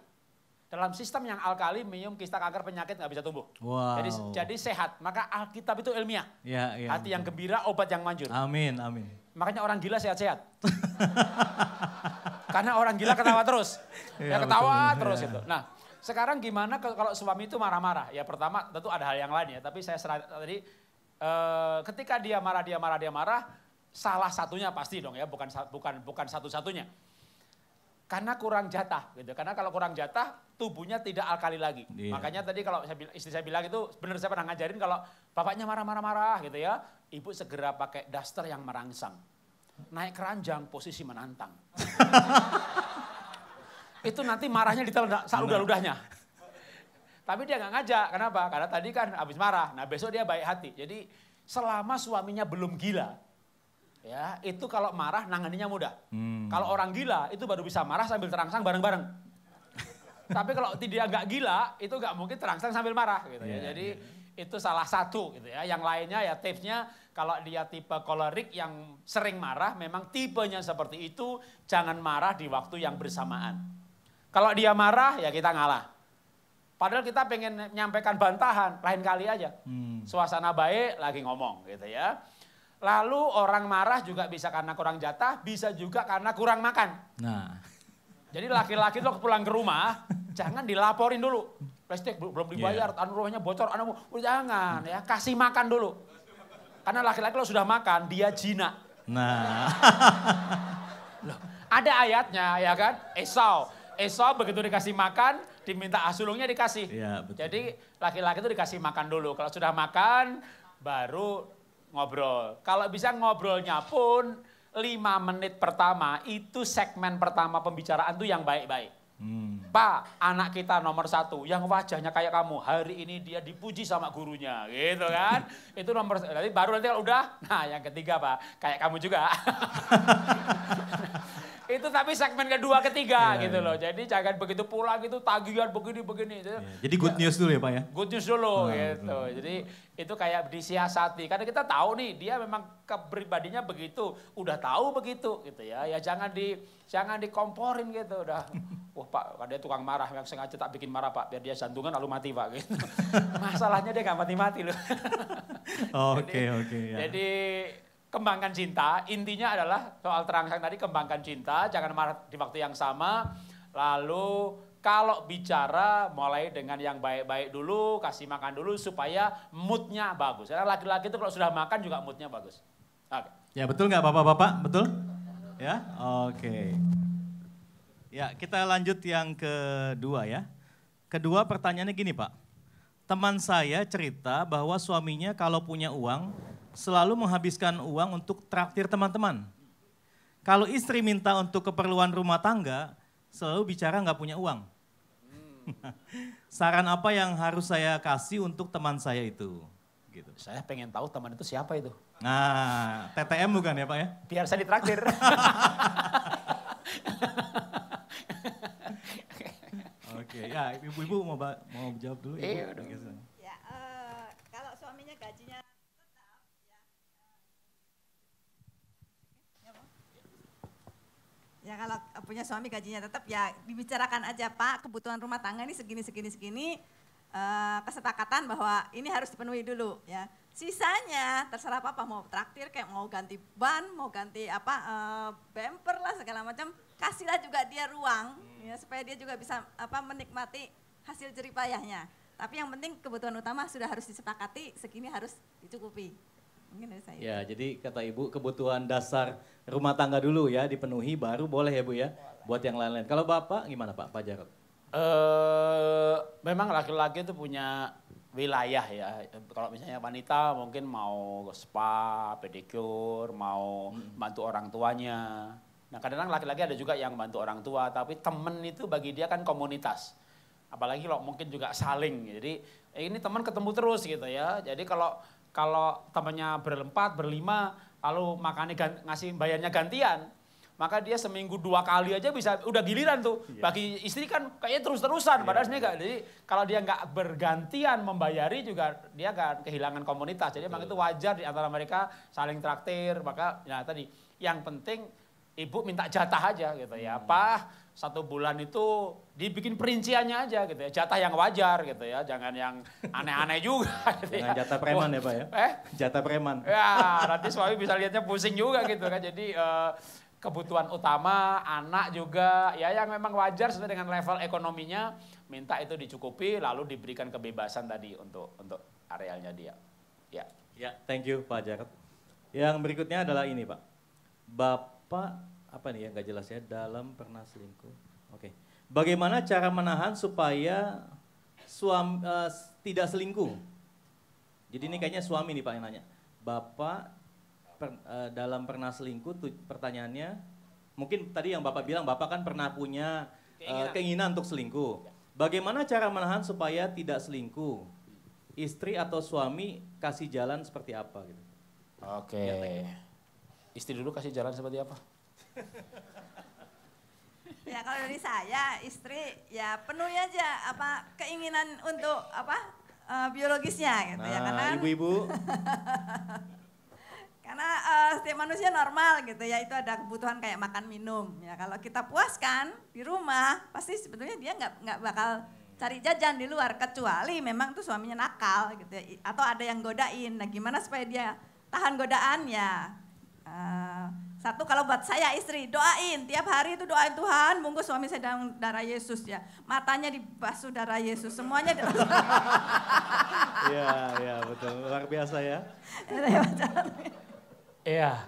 Dalam sistem yang alkali, minum, kista, kanker, penyakit nggak bisa tumbuh. Wow. Jadi sehat. Maka Alkitab itu ilmiah. Ya, Hati yang gembira, obat yang manjur. Amin, amin. Makanya orang gila sehat-sehat. Karena orang gila ketawa terus. Ya, ketawa betul. Terus itu. Nah, sekarang gimana kalau suami itu marah-marah? Ya pertama tentu ada hal yang lain ya. Tapi saya tadi ketika dia marah, salah satunya pasti dong ya, bukan satu-satunya. Karena kurang jatah gitu. Karena kalau kurang jatah tubuhnya tidak alkali lagi. Iya. Makanya tadi kalau istri saya bilang itu benar, saya pernah ngajarin kalau bapaknya marah-marah gitu ya, ibu segera pakai daster yang merangsang. Naik keranjang posisi menantang. Itu nanti marahnya diteledak udah-udahnya. Tapi dia nggak ngajak, kenapa? Karena tadi kan habis marah, nah besok dia baik hati. Jadi selama suaminya belum gila, ya itu kalau marah nanganinya mudah. Kalau orang gila itu baru bisa marah sambil terangsang bareng-bareng. Tapi kalau dia nggak gila, itu nggak mungkin terangsang sambil marah. Gitu ya. Jadi itu salah satu gitu ya. Yang lainnya ya tipsnya, kalau dia tipe kolerik yang sering marah, memang tipenya seperti itu, jangan marah di waktu yang bersamaan. Kalau dia marah, ya kita ngalah. Padahal kita pengen menyampaikan bantahan, lain kali aja. Suasana baik, lagi ngomong gitu ya. Lalu orang marah juga bisa karena kurang jatah, bisa juga karena kurang makan. Nah. Jadi laki-laki itu pulang ke rumah, jangan dilaporin dulu. Listrik belum dibayar, rumahnya bocor, jangan ya, kasih makan dulu. Karena laki-laki kalau sudah makan, dia jinak. Nah. Loh, ada ayatnya ya kan, Esau begitu dikasih makan, diminta sulungnya dikasih. Ya, betul. Jadi laki-laki itu dikasih makan dulu. Kalau sudah makan, baru ngobrol. Kalau bisa ngobrolnya pun 5 menit pertama, itu segmen pertama pembicaraan tuh yang baik-baik. Pak, anak kita nomor 1, yang wajahnya kayak kamu, hari ini dia dipuji sama gurunya, gitu kan. Itu nomor, nanti baru nanti kalau udah, nah yang ketiga Pak, kayak kamu juga. Itu tapi segmen kedua, ketiga gitu loh. Jadi jangan begitu pulang gitu tagihan begini-begini. Jadi good news dulu ya Pak ya? Good news dulu gitu. Jadi itu kayak disiasati. Karena kita tahu nih dia memang kepribadinya begitu. Udah tahu begitu gitu ya. Ya jangan dikomporin gitu udah. Wah Pak, dia tukang marah yang sengaja tak bikin marah Pak. Biar dia jantungan lalu mati Pak gitu. Masalahnya dia gak mati-mati loh. Oke. Jadi kembangkan cinta, intinya adalah soal terangsang tadi, kembangkan cinta, jangan marah di waktu yang sama. Lalu kalau bicara mulai dengan yang baik-baik dulu, kasih makan dulu supaya moodnya bagus. Karena laki-laki itu kalau sudah makan juga moodnya bagus. Oke. Ya betul nggak Bapak-Bapak? Betul? Ya, oke. Ya kita lanjut yang kedua ya. Kedua pertanyaannya gini Pak. Teman saya cerita bahwa suaminya kalau punya uang, selalu menghabiskan uang untuk traktir teman-teman. Kalau istri minta untuk keperluan rumah tangga, selalu bicara nggak punya uang. Saran apa yang harus saya kasih untuk teman saya itu? Gitu. Saya pengen tahu teman itu siapa itu. Nah, TTM bukan ya Pak ya? Biar saya ditraktir. Oke, ya ibu-ibu mau jawab dulu. Iya, Ya, kalau suaminya gajinya tetap ya. Ya kalau punya suami gajinya tetap ya dibicarakan aja Pak, kebutuhan rumah tangga ini segini. Kesepakatan bahwa ini harus dipenuhi dulu ya. Sisanya terserah Papa mau traktir kayak mau ganti ban, mau ganti bumper lah segala macam, kasihlah juga dia ruang ya supaya dia juga bisa menikmati hasil jerih payahnya. Tapi yang penting kebutuhan utama sudah harus disepakati, segini harus dicukupi. Mungkin dari saya. Ya, jadi kata Ibu kebutuhan dasar rumah tangga dulu ya dipenuhi baru boleh ya Bu ya. Boleh. Buat yang lain-lain. Kalau Bapak gimana Pak Jarot? Memang laki-laki itu punya wilayah ya. Kalau misalnya wanita mungkin mau spa, pedicure, mau bantu orang tuanya. Nah kadang-kadang laki-laki ada juga yang bantu orang tua, tapi temen itu bagi dia kan komunitas. Apalagi kalau mungkin juga saling. Jadi ini teman ketemu terus gitu ya. Jadi kalau temannya berempat, berlima, lalu makannya ngasih bayarnya gantian, maka dia seminggu 2 kali aja bisa udah giliran tuh. Bagi istri kan kayaknya terus-terusan, padahal sebenarnya enggak. Jadi kalau dia nggak bergantian membayari juga dia akan kehilangan komunitas. Jadi memang itu wajar di antara mereka saling traktir. Maka ya tadi yang penting ibu minta jatah aja gitu ya. Pak 1 bulan itu dibikin perinciannya aja gitu ya. Jatah yang wajar gitu ya. Jangan yang aneh-aneh juga gitu Jangan ya. jatah preman ya Pak ya? Jatah preman. Ya nanti suami bisa lihatnya pusing juga gitu kan. Jadi kebutuhan utama, anak juga, ya yang memang wajar sesuai dengan level ekonominya, minta itu dicukupi, lalu diberikan kebebasan tadi untuk arealnya dia. Ya, thank you Pak Jarot. Yang berikutnya adalah ini Pak. Bapak, apa nih ya nggak jelas ya, dalam pernah selingkuh. Oke. Bagaimana cara menahan supaya suami tidak selingkuh? Jadi ini kayaknya suami nih Pak yang nanya. Bapak dalam pernah selingkuh, pertanyaannya, mungkin tadi yang Bapak bilang, Bapak kan pernah punya keinginan untuk selingkuh. Bagaimana cara menahan supaya tidak selingkuh? Istri atau suami kasih jalan seperti apa gitu? Oke. Istri dulu kasih jalan seperti apa? Ya kalau dari saya, istri ya penuhi aja keinginan untuk biologisnya gitu ya. Karena ibu-ibu. Karena setiap manusia normal gitu ya, itu ada kebutuhan kayak makan minum ya. Kalau kita puaskan di rumah, pasti sebetulnya dia nggak bakal cari jajan di luar, kecuali memang tuh suaminya nakal gitu ya, atau ada yang godain. Nah gimana supaya dia tahan godaannya? Satu kalau buat saya istri, doain tiap hari itu, doain Tuhan, bungkus suami saya dalam darah Yesus ya, matanya dibasuh darah Yesus, semuanya. Iya betul, luar biasa ya. Iya,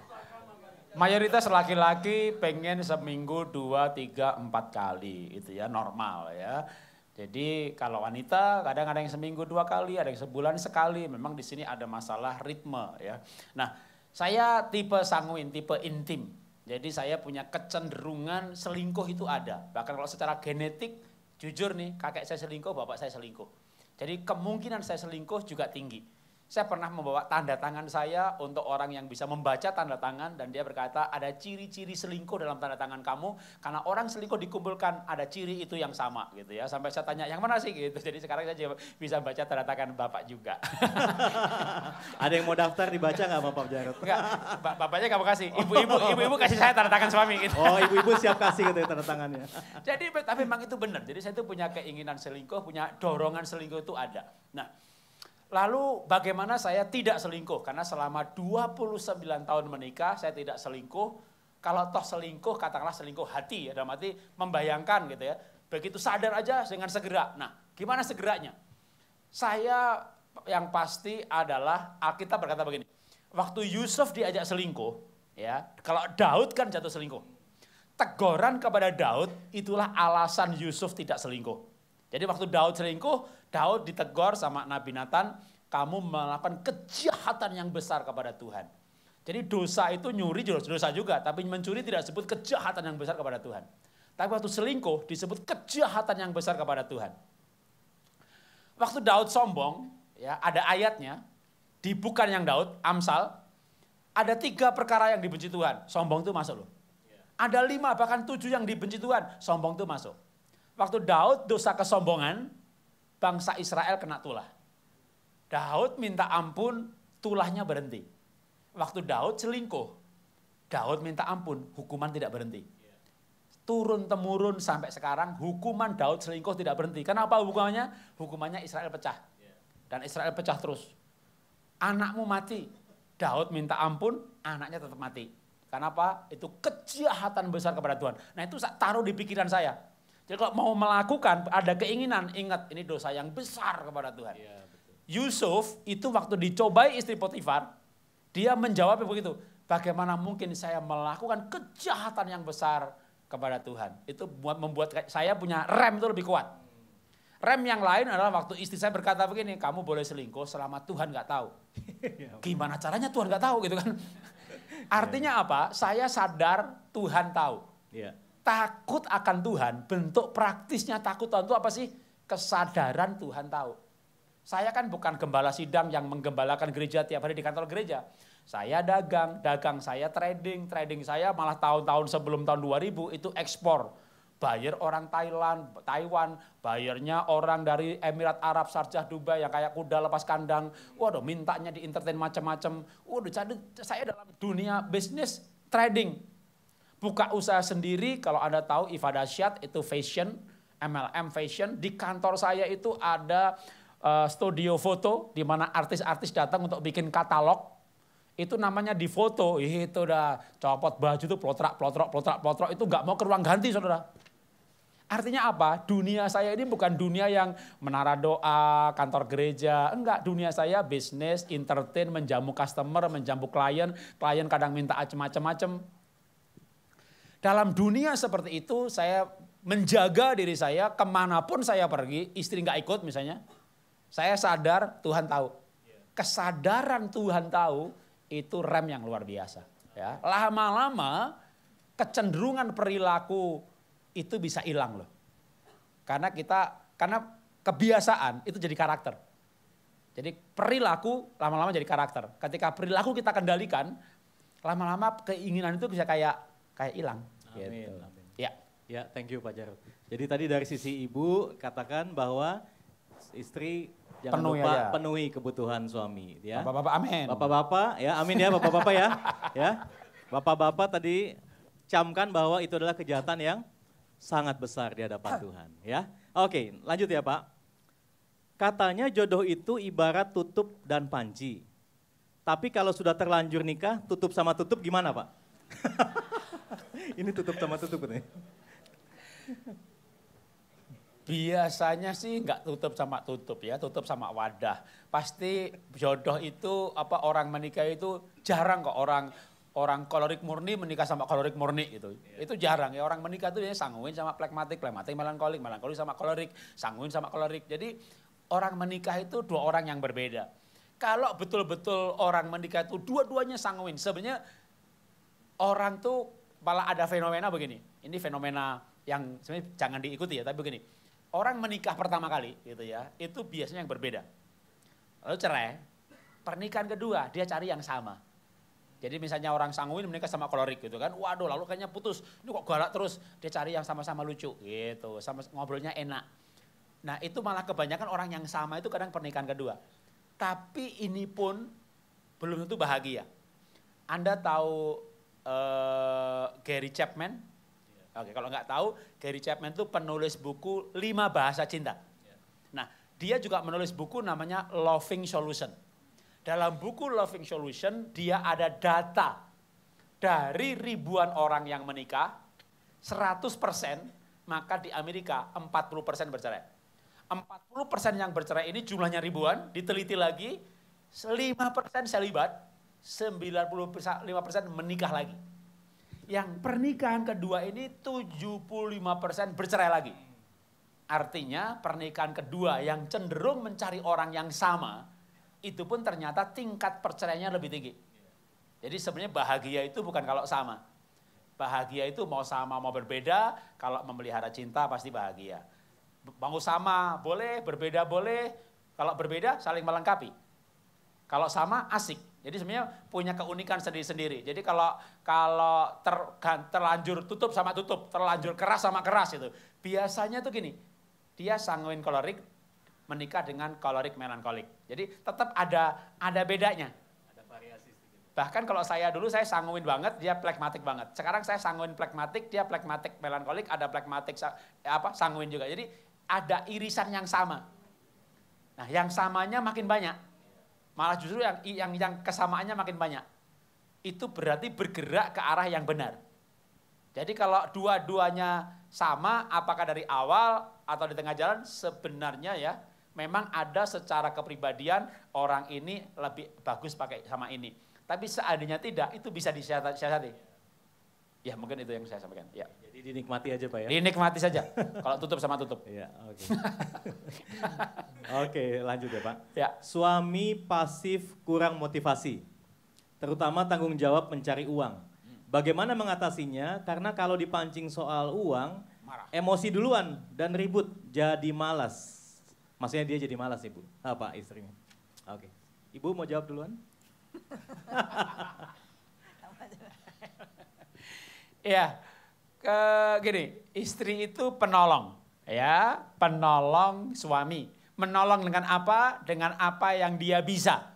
mayoritas laki-laki pengen seminggu 2, 3, 4 kali, itu ya normal ya. Jadi kalau wanita kadang ada yang seminggu 2 kali, ada yang sebulan sekali. Memang di sini ada masalah ritme ya. Nah, saya tipe sanguin, tipe intim. Jadi saya punya kecenderungan selingkuh itu ada. Bahkan kalau secara genetik, jujur nih, kakek saya selingkuh, bapak saya selingkuh. Jadi kemungkinan saya selingkuh juga tinggi. Saya pernah membawa tanda tangan saya untuk orang yang bisa membaca tanda tangan, dan dia berkata ada ciri-ciri selingkuh dalam tanda tangan kamu, karena orang selingkuh dikumpulkan ada ciri itu yang sama gitu ya. Sampai saya tanya yang mana sih gitu. Jadi sekarang saya bisa baca tanda tangan bapak juga. Ada yang mau daftar dibaca nggak Bapak Jarot? Enggak, bapaknya nggak mau kasih. Ibu kasih saya tanda tangan suami gitu. Oh, ibu-ibu siap kasih gitu ya tanda tangannya. Jadi tapi memang itu benar. Jadi saya itu punya keinginan selingkuh, punya dorongan selingkuh itu ada. Nah, lalu bagaimana saya tidak selingkuh? Karena selama 29 tahun menikah saya tidak selingkuh. Kalau toh selingkuh, katakanlah selingkuh hati ya, dalam arti membayangkan gitu ya. Begitu sadar aja dengan segera. Nah, gimana segeranya? Saya yang pasti adalah Alkitab berkata begini. Waktu Yusuf diajak selingkuh, ya, kalau Daud kan jatuh selingkuh. Teguran kepada Daud itulah alasan Yusuf tidak selingkuh. Jadi waktu Daud selingkuh, Daud ditegur sama Nabi Nathan, kamu melakukan kejahatan yang besar kepada Tuhan. Jadi dosa itu nyuri dosa juga, tapi mencuri tidak disebut kejahatan yang besar kepada Tuhan. Tapi waktu selingkuh disebut kejahatan yang besar kepada Tuhan. Waktu Daud sombong, ya ada ayatnya, di bukan yang Daud, Amsal, ada 3 perkara yang dibenci Tuhan, sombong itu masuk loh. Ada 5 bahkan 7 yang dibenci Tuhan, sombong itu masuk. Waktu Daud dosa kesombongan, bangsa Israel kena tulah. Daud minta ampun, tulahnya berhenti. Waktu Daud selingkuh, Daud minta ampun, hukuman tidak berhenti. Turun-temurun sampai sekarang, hukuman Daud selingkuh tidak berhenti. Kenapa hukumannya? Hukumannya Israel pecah. Dan Israel pecah terus. Anakmu mati, Daud minta ampun, anaknya tetap mati. Kenapa? Itu kejahatan besar kepada Tuhan. Nah itu taruh di pikiran saya. Jadi kalau mau melakukan, ada keinginan, ingat ini dosa yang besar kepada Tuhan. Yusuf itu waktu dicobai istri Potifar, dia menjawab begitu. Bagaimana mungkin saya melakukan kejahatan yang besar kepada Tuhan. Itu membuat saya punya rem itu lebih kuat. Rem yang lain adalah waktu istri saya berkata begini, kamu boleh selingkuh selama Tuhan nggak tahu. Gimana caranya Tuhan nggak tahu gitu kan. Artinya apa? Saya sadar Tuhan tahu. Takut akan Tuhan, bentuk praktisnya takut Tuhan itu apa sih? Kesadaran Tuhan tahu. Saya kan bukan gembala sidang yang menggembalakan gereja tiap hari di kantor gereja. Saya dagang saya trading saya malah tahun-tahun sebelum tahun 2000 itu ekspor. Bayar orang Taiwan, bayarnya orang dari Emirat Arab, Sharjah, Dubai yang kayak kuda lepas kandang. Waduh, mintanya di entertain macam-macam. Waduh, saya dalam dunia bisnis trading. Buka usaha sendiri, kalau Anda tahu Iva Dasyat itu fashion, MLM fashion. Di kantor saya itu ada studio foto di mana artis-artis datang untuk bikin katalog. Itu namanya difoto, itu udah copot baju itu plotrok, itu nggak mau ke ruang ganti saudara. Artinya apa? Dunia saya ini bukan dunia yang menara doa, kantor gereja, enggak. Dunia saya bisnis, entertain, menjamu customer, menjamu klien kadang minta macam-macam. Dalam dunia seperti itu saya menjaga diri saya kemanapun saya pergi, istri nggak ikut misalnya, saya sadar Tuhan tahu. Kesadaran Tuhan tahu, itu rem yang luar biasa. Ya. Lama-lama kecenderungan perilaku itu bisa hilang loh. Karena kebiasaan itu jadi karakter. Jadi perilaku lama-lama jadi karakter. Ketika perilaku kita kendalikan, lama-lama keinginan itu bisa kayak hilang. Amin. Gitu. Amin. Ya, thank you Pak Jarod. Jadi tadi dari sisi ibu katakan bahwa istri jangan lupa penuhi kebutuhan suami, ya. Bapak-bapak amin. Bapak-bapak, ya amin ya bapak-bapak ya. Ya. Bapak-bapak tadi camkan bahwa itu adalah kejahatan yang sangat besar di hadapan Tuhan, ya. Oke, lanjut ya Pak. Katanya jodoh itu ibarat tutup dan panci. Tapi kalau sudah terlanjur nikah, tutup sama tutup gimana Pak? Ini tutup sama tutup nih. Biasanya sih nggak tutup sama tutup ya, tutup sama wadah. Pasti jodoh itu orang menikah itu jarang kok orang kolerik murni menikah sama kolerik murni gitu. Itu jarang ya, orang menikah itu ya sanguin sama plekmatik melankolik sama kolerik, sanguin sama kolerik. Jadi orang menikah itu 2 orang yang berbeda. Kalau betul-betul orang menikah itu dua-duanya sanguin, sebenarnya orang tuh malah ada fenomena begini. Ini fenomena yang sebenarnya jangan diikuti ya, tapi begini. Orang menikah pertama kali gitu ya, itu biasanya yang berbeda. Lalu cerai, pernikahan kedua dia cari yang sama. Jadi misalnya orang sanguin menikah sama kolerik gitu kan, waduh lalu kayaknya putus, ini kok galak terus, dia cari yang sama-sama lucu gitu, sama ngobrolnya enak. Nah itu malah kebanyakan orang yang sama itu kadang pernikahan kedua. Tapi ini pun belum tentu bahagia. Anda tahu Gary Chapman? Oke, kalau nggak tahu, Gary Chapman itu penulis buku 5 bahasa cinta. Nah, dia juga menulis buku namanya Loving Solution. Dalam buku Loving Solution, dia ada data dari ribuan orang yang menikah, 100%, maka di Amerika 40% bercerai. 40% yang bercerai ini jumlahnya ribuan, diteliti lagi, 5% selibat, 95% menikah lagi. Yang pernikahan kedua ini 75% bercerai lagi. Artinya pernikahan kedua yang cenderung mencari orang yang sama, itu pun ternyata tingkat perceraiannya lebih tinggi. Jadi sebenarnya bahagia itu bukan kalau sama. Bahagia itu mau sama mau berbeda, kalau memelihara cinta pasti bahagia. Mau sama boleh, berbeda boleh, kalau berbeda saling melengkapi. Kalau sama asik. Jadi sebenarnya punya keunikan sendiri-sendiri. Jadi kalau terlanjur tutup sama tutup, terlanjur keras sama keras itu. Biasanya tuh gini, dia sanguin kolerik menikah dengan kolerik melankolik. Jadi tetap ada bedanya. Bahkan kalau saya dulu saya sanguin banget, dia plekmatik banget. Sekarang saya sanguin plekmatik, dia plekmatik melankolik, ada plekmatik sanguin juga. Jadi ada irisan yang sama. Nah, yang samanya makin banyak. Malah justru yang kesamaannya makin banyak. Itu berarti bergerak ke arah yang benar. Jadi kalau dua-duanya sama, apakah dari awal atau di tengah jalan, sebenarnya ya memang ada secara kepribadian orang ini lebih bagus pakai sama ini. Tapi seandainya tidak, itu bisa disiasati. Ya mungkin itu yang saya sampaikan. Ya. Jadi dinikmati aja Pak ya? Dinikmati saja, kalau tutup sama tutup. Iya, oke. Oke, lanjut ya Pak. Ya. Suami pasif kurang motivasi, terutama tanggung jawab mencari uang. Bagaimana mengatasinya? Karena kalau dipancing soal uang, Marah. emosi duluan dan ribut, jadi malas. Maksudnya dia jadi malas Ibu, Pak istrinya. Oke, Ibu mau jawab duluan? Ya, gini, istri itu penolong, ya, penolong suami. Menolong dengan apa? Dengan apa yang dia bisa.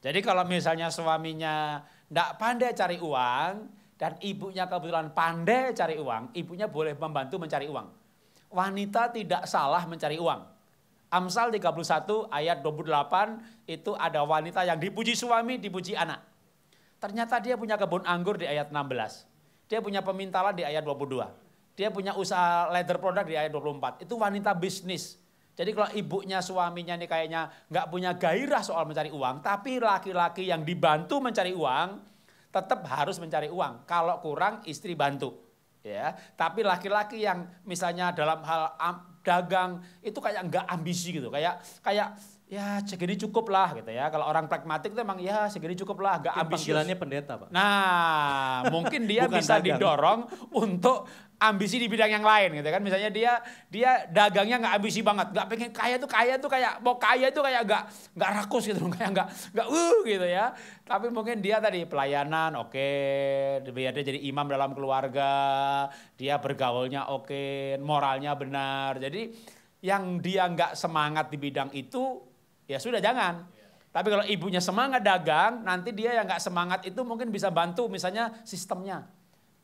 Jadi kalau misalnya suaminya tidak pandai cari uang dan ibunya kebetulan pandai cari uang, ibunya boleh membantu mencari uang. Wanita tidak salah mencari uang. Amsal 31 ayat 28 itu ada wanita yang dipuji suami, dipuji anak. Ternyata dia punya kebun anggur di ayat 16. Dia punya pemintalan di ayat 22. Dia punya usaha leather product di ayat 24. Itu wanita bisnis. Jadi kalau ibunya suaminya ini kayaknya nggak punya gairah soal mencari uang, tapi laki-laki yang dibantu mencari uang tetap harus mencari uang. Kalau kurang istri bantu. Ya, tapi laki-laki yang misalnya dalam hal dagang itu kayak nggak ambisi gitu, kayak ya segini cukup lah gitu ya. Kalau orang pragmatik itu emang ya segini cukup lah, nggak ambisius. Panggilannya pendeta Pak. Nah, mungkin dia bisa dagang. didorong untuk ambisi di bidang yang lain gitu kan. Misalnya dia dagangnya nggak ambisi banget, nggak pengen kaya tuh kayak mau kaya tuh kayak nggak rakus gitu, kayak nggak gitu ya. Tapi mungkin dia tadi pelayanan oke, biar dia jadi imam dalam keluarga, dia bergaulnya oke, moralnya benar. Jadi yang dia nggak semangat di bidang itu ya sudah jangan. Tapi kalau ibunya semangat dagang, nanti dia yang nggak semangat itu mungkin bisa bantu misalnya sistemnya.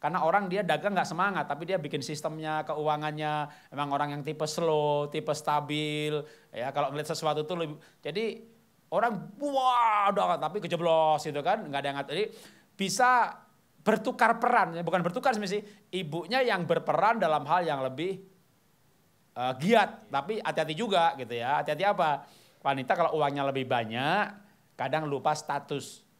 Karena orang dia dagang nggak semangat, tapi dia bikin sistemnya, keuangannya, emang orang yang tipe slow, tipe stabil, ya kalau ngeliat sesuatu itu lebih, jadi orang wah udah tapi kejeblos gitu kan, nggak ada yang ngatur. Jadi bisa bertukar peran, bukan bertukar sih, ibunya yang berperan dalam hal yang lebih giat, tapi hati-hati juga gitu ya. Hati-hati apa? Wanita kalau uangnya lebih banyak, kadang lupa status.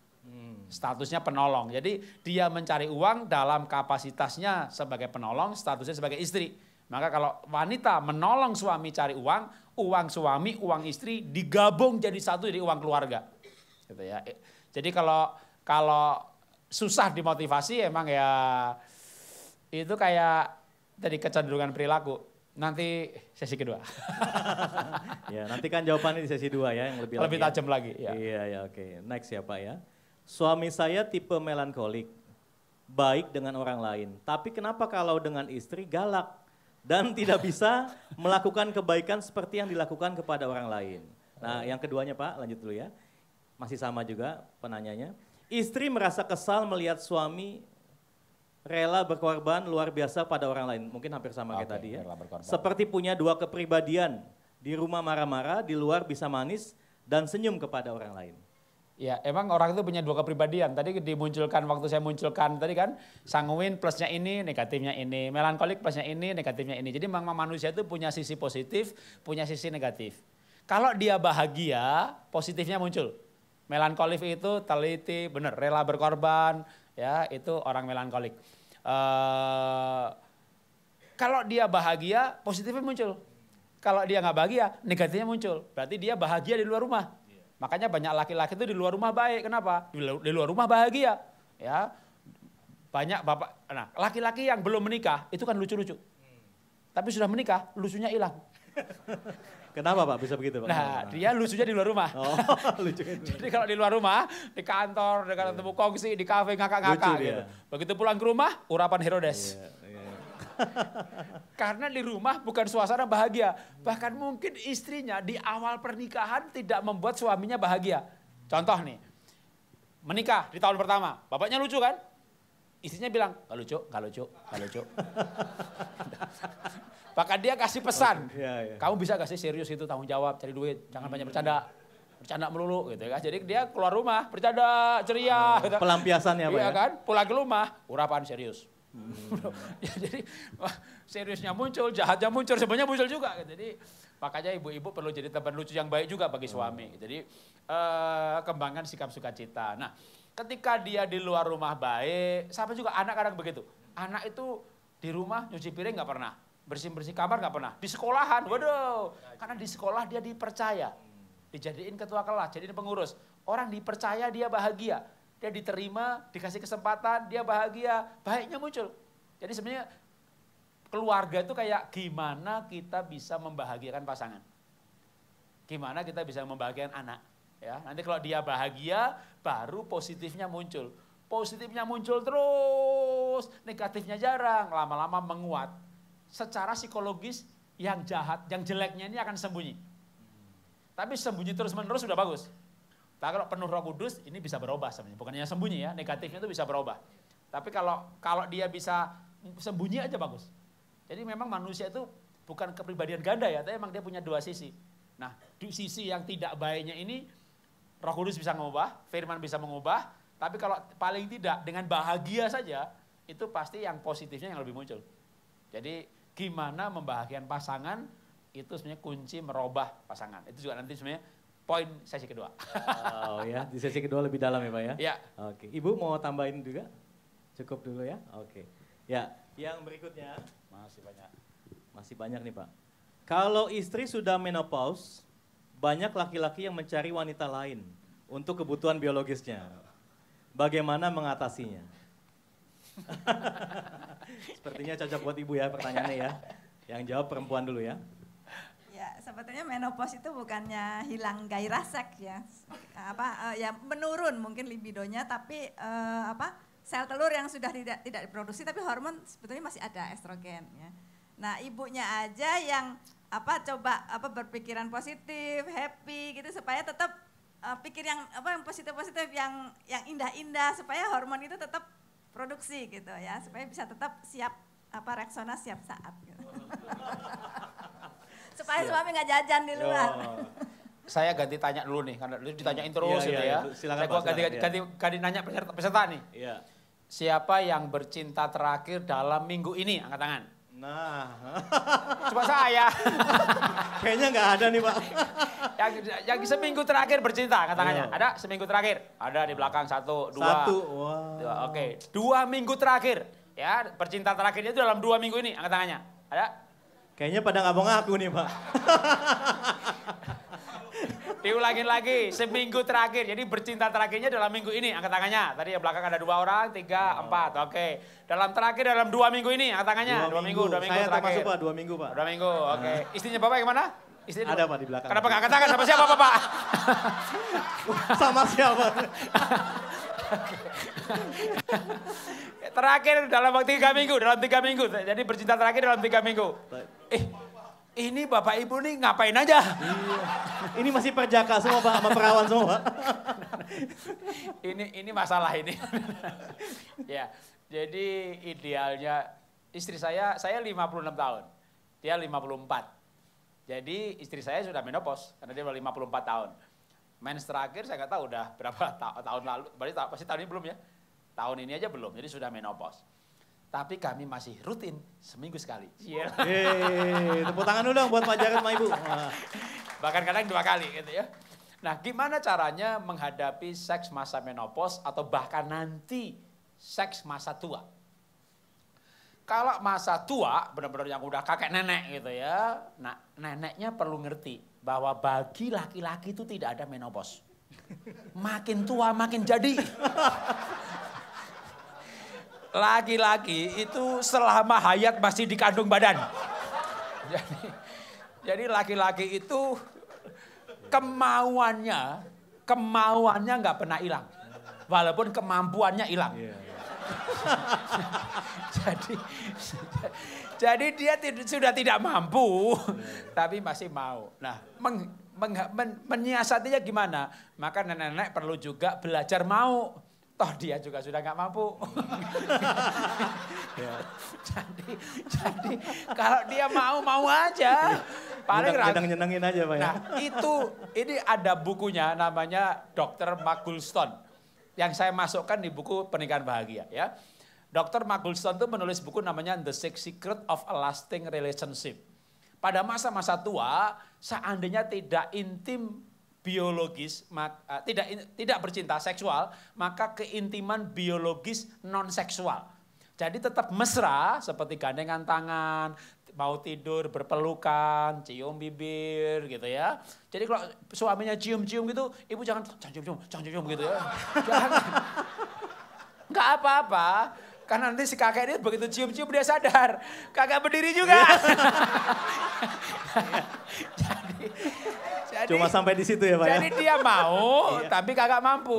Statusnya penolong. Jadi dia mencari uang dalam kapasitasnya sebagai penolong, statusnya sebagai istri. Maka kalau wanita menolong suami cari uang, uang suami, uang istri digabung jadi satu, jadi uang keluarga. Gitu ya. Jadi kalau susah dimotivasi emang ya itu kayak tadi kecenderungan perilaku. Nanti sesi kedua. Ya, nanti kan jawabannya di sesi 2 ya yang lebih tajam lagi. Ya. Iya ya oke. Next ya Pak ya. Suami saya tipe melankolik, baik dengan orang lain. Tapi kenapa kalau dengan istri galak dan tidak bisa melakukan kebaikan seperti yang dilakukan kepada orang lain. Nah yang keduanya Pak, lanjut dulu ya. Masih sama juga penanyanya. Istri merasa kesal melihat suami rela berkorban luar biasa pada orang lain. Mungkin hampir sama kayak tadi ya. Seperti punya dua kepribadian. Di rumah marah-marah, di luar bisa manis dan senyum kepada orang lain. Ya, emang orang itu punya dua kepribadian. Tadi dimunculkan, waktu saya munculkan tadi kan, sanguin plusnya ini, negatifnya ini. Melankolik plusnya ini, negatifnya ini. Jadi memang manusia itu punya sisi positif, punya sisi negatif. Kalau dia bahagia, positifnya muncul. Melankolik itu teliti, benar, rela berkorban, ya itu orang melankolik. Kalau dia bahagia, positifnya muncul. Kalau dia nggak bahagia, negatifnya muncul. Berarti dia bahagia di luar rumah. Makanya banyak laki-laki itu di luar rumah baik. Kenapa? Di luar rumah bahagia. Ya, banyak bapak, nah laki-laki yang belum menikah itu kan lucu-lucu. Tapi sudah menikah, lucunya hilang. Kenapa Pak bisa begitu Pak? Nah, dia lucunya di luar rumah. Oh, lucu. Jadi kalau di luar rumah, di kantor, dengan temu kongsi, di kafe ngakak-ngakak Lucu gitu. dia. Begitu pulang ke rumah, urapan Herodes. Iya. Karena di rumah bukan suasana bahagia. Bahkan mungkin istrinya di awal pernikahan tidak membuat suaminya bahagia. Contoh nih, menikah di tahun pertama, bapaknya lucu kan? Istrinya bilang, gak lucu, gak lucu, gak lucu. Bahkan dia kasih pesan, Iya. kamu bisa gak sih serius itu tanggung jawab, cari duit, jangan banyak bercanda. Bercanda melulu gitu kan. Jadi dia keluar rumah, bercanda, ceria. Gitu. Pelampiasannya Pak Iya ya? kan, pulang ke rumah, urapan serius. Ya, jadi seriusnya muncul, jahatnya muncul, sebenarnya muncul juga. Jadi makanya ibu-ibu perlu jadi teman lucu yang baik juga bagi suami. Jadi kembangkan sikap sukacita. Nah, ketika dia di luar rumah baik, sama juga anak kadang begitu. Anak itu di rumah nyuci piring nggak pernah, bersih-bersih kamar nggak pernah. Di sekolahan, waduh, karena di sekolah dia dipercaya, dijadiin ketua kelas, jadiin pengurus. Orang dipercaya dia bahagia, dia diterima, dikasih kesempatan, dia bahagia, baiknya muncul. Jadi sebenarnya keluarga itu kayak gimana kita bisa membahagiakan pasangan, gimana kita bisa membahagiakan anak. Ya, nanti kalau dia bahagia, baru positifnya muncul. Positifnya muncul terus, negatifnya jarang, lama-lama menguat. Secara psikologis yang jahat, yang jeleknya ini akan sembunyi. Tapi sembunyi terus-menerus sudah bagus. Tapi kalau penuh Roh Kudus, ini bisa berubah sebenarnya. Bukannya sembunyi ya, negatifnya itu bisa berubah. Tapi kalau dia bisa sembunyi aja bagus. Jadi memang manusia itu bukan kepribadian ganda ya, tapi memang dia punya dua sisi. Nah, di sisi yang tidak baiknya ini, Roh Kudus bisa mengubah, firman bisa mengubah, tapi kalau paling tidak dengan bahagia saja, itu pasti yang positifnya yang lebih muncul. Jadi gimana membahagiakan pasangan, itu sebenarnya kunci merubah pasangan. Itu juga nanti sebenarnya poin sesi kedua. Oh ya, di sesi kedua lebih dalam ya Pak ya? Ya. Oke, Ibu mau tambahin juga? Cukup dulu ya? Oke. Ya, yang berikutnya. Masih banyak nih Pak. Kalau istri sudah menopause, banyak laki-laki yang mencari wanita lain untuk kebutuhan biologisnya. Bagaimana mengatasinya? Sepertinya cocok buat Ibu ya pertanyaannya ya. Yang jawab perempuan dulu ya. Ya, sebetulnya menopause itu bukannya hilang gairah seks ya. Ya menurun mungkin libidonya, tapi sel telur yang sudah tidak diproduksi, tapi hormon sebetulnya masih ada, estrogen ya. Nah, ibunya aja yang coba berpikiran positif, happy gitu supaya tetap pikir yang yang positif-positif, yang indah-indah, supaya hormon itu tetap produksi gitu ya, supaya bisa tetap siap Rexona siap saat gitu. Supaya suami nggak jajan di luar. Saya ganti tanya dulu nih, karena ditanyain terus gitu ya. Silakan, saya ganti nanya peserta nih. Iya. Siapa yang bercinta terakhir dalam minggu ini? Angkat tangan. Nah, Cuma saya. kayaknya nggak ada nih Pak. yang seminggu terakhir bercinta, angkat tangannya. Ada seminggu terakhir? Ada di belakang, 1, 2. Wah. Oke, 2 minggu terakhir. Ya, bercinta terakhirnya itu dalam 2 minggu ini, angkat tangannya. Ada? Kayaknya pada nggak mau ngaku nih Pak. Diulangin lagi, seminggu terakhir. Jadi bercinta terakhirnya dalam minggu ini, angkat tangannya. Tadi yang belakang ada 2 orang, 3, 4. Oke. Dalam 2 minggu ini, angkat tangannya. 2 minggu Saya terakhir. termasuk Pak, 2 minggu Pak. 2 minggu, oke. Istrinya Bapak yang mana? Istrinya Ada Pak di belakang. Kenapa nggak angkat tangan? Sama siapa Bapak? Sama siapa? Terakhir dalam 3 minggu, Jadi bercinta terakhir dalam 3 minggu. Ini Bapak Ibu nih ngapain aja? Iya. Ini masih perjaka semua Pak, sama perawan semua Pak. ini masalah ini. Ya, jadi idealnya istri saya 56 tahun, dia 54. Jadi istri saya sudah menopause karena dia udah 54 tahun. Mens terakhir saya nggak tahu udah berapa tahun lalu, berarti pasti tahun ini belum ya. Tahun ini aja belum, jadi sudah menopause. Tapi kami masih rutin seminggu sekali. Iya. Tepuk tangan dulu dong buat Pak Jarod sama Ibu. Bahkan kadang 2 kali gitu ya. Nah, gimana caranya menghadapi seks masa menopause atau bahkan nanti seks masa tua? Kalau masa tua, benar-benar yang udah kakek nenek gitu ya. Nah, neneknya perlu ngerti bahwa bagi laki-laki itu tidak ada menopause. Makin tua makin jadi. laki-laki itu selama hayat masih dikandung badan. Jadi laki-laki itu kemauannya nggak pernah hilang. Walaupun kemampuannya hilang. Jadi dia sudah tidak mampu, tapi masih mau. Nah, menyiasatinya gimana? Maka nenek-nenek perlu juga belajar mau. Toh dia juga sudah nggak mampu. Jadi kalau dia mau aja. Paling nyenengin aja Pak ya. Nah ini ada bukunya namanya Dr. Mark Goulston. Yang saya masukkan di buku Pernikahan Bahagia ya. Dr. Mark Goulston itu menulis buku namanya The Six Secrets of a Lasting Relationship. Pada masa-masa tua, seandainya tidak intim biologis, tidak bercinta seksual, maka keintiman biologis non-seksual. Jadi tetap mesra seperti gandengan tangan, mau tidur berpelukan, cium bibir gitu ya. Jadi kalau suaminya cium-cium gitu, ibu jangan cium gitu ya. Jangan. Nggak apa-apa. Karena nanti si kakek ini begitu cium-cium dia sadar. Kakak berdiri juga. jadi, cuma sampai di situ ya Pak ya. Jadi dia mau, tapi kakak mampu.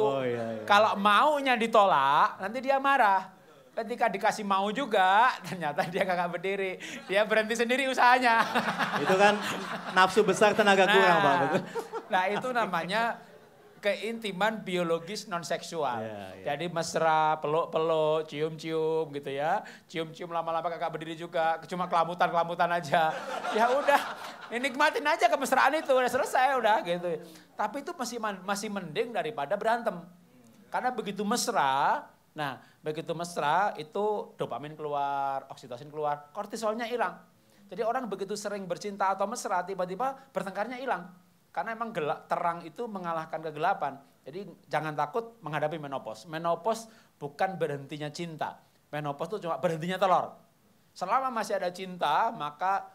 Kalau maunya ditolak, nanti dia marah. Ketika dikasih mau juga, ternyata dia kakak berdiri. Dia berhenti sendiri usahanya. Itu kan nafsu besar tenaga kurang Pak. Nah itu namanya keintiman biologis non-seksual. Jadi mesra, peluk-peluk, cium-cium gitu ya. Cium-cium lama-lama kakak berdiri juga, cuma kelamutan-kelamutan aja. Ya udah, nikmatin aja kemesraan itu, udah selesai udah gitu. Tapi itu masih mending daripada berantem. Karena begitu mesra, itu dopamin keluar, oksitosin keluar, kortisolnya hilang. Jadi orang begitu sering bercinta atau mesra, tiba-tiba bertengkarnya hilang. Karena emang terang itu mengalahkan kegelapan. Jadi jangan takut menghadapi menopause. Menopause bukan berhentinya cinta. Menopause itu cuma berhentinya telur. Selama masih ada cinta, maka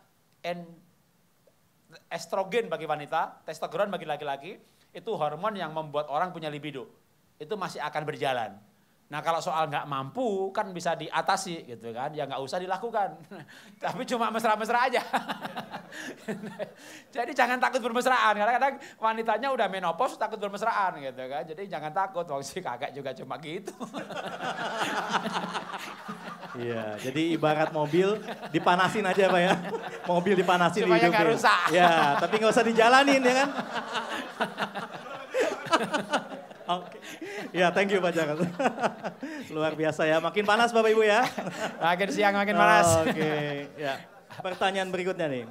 estrogen bagi wanita, testosteron bagi laki-laki, itu hormon yang membuat orang punya libido. Itu masih akan berjalan. Nah kalau soal nggak mampu kan bisa diatasi gitu kan, ya nggak usah dilakukan. Tapi cuma mesra-mesra aja. Jadi jangan takut bermesraan, karena kadang wanitanya udah menopause takut bermesraan gitu kan. Jadi jangan takut, wong si kakak juga cuma gitu. Iya, jadi ibarat mobil dipanasin aja Pak ya. Mobil dipanasin supaya dihidupin. nggak rusak. Ya, tapi nggak usah dijalanin ya kan. Oke. Ya, thank you Pak Jarot. Luar biasa ya, makin panas Bapak Ibu ya. Makin siang makin panas. Oke, ya. Pertanyaan berikutnya nih.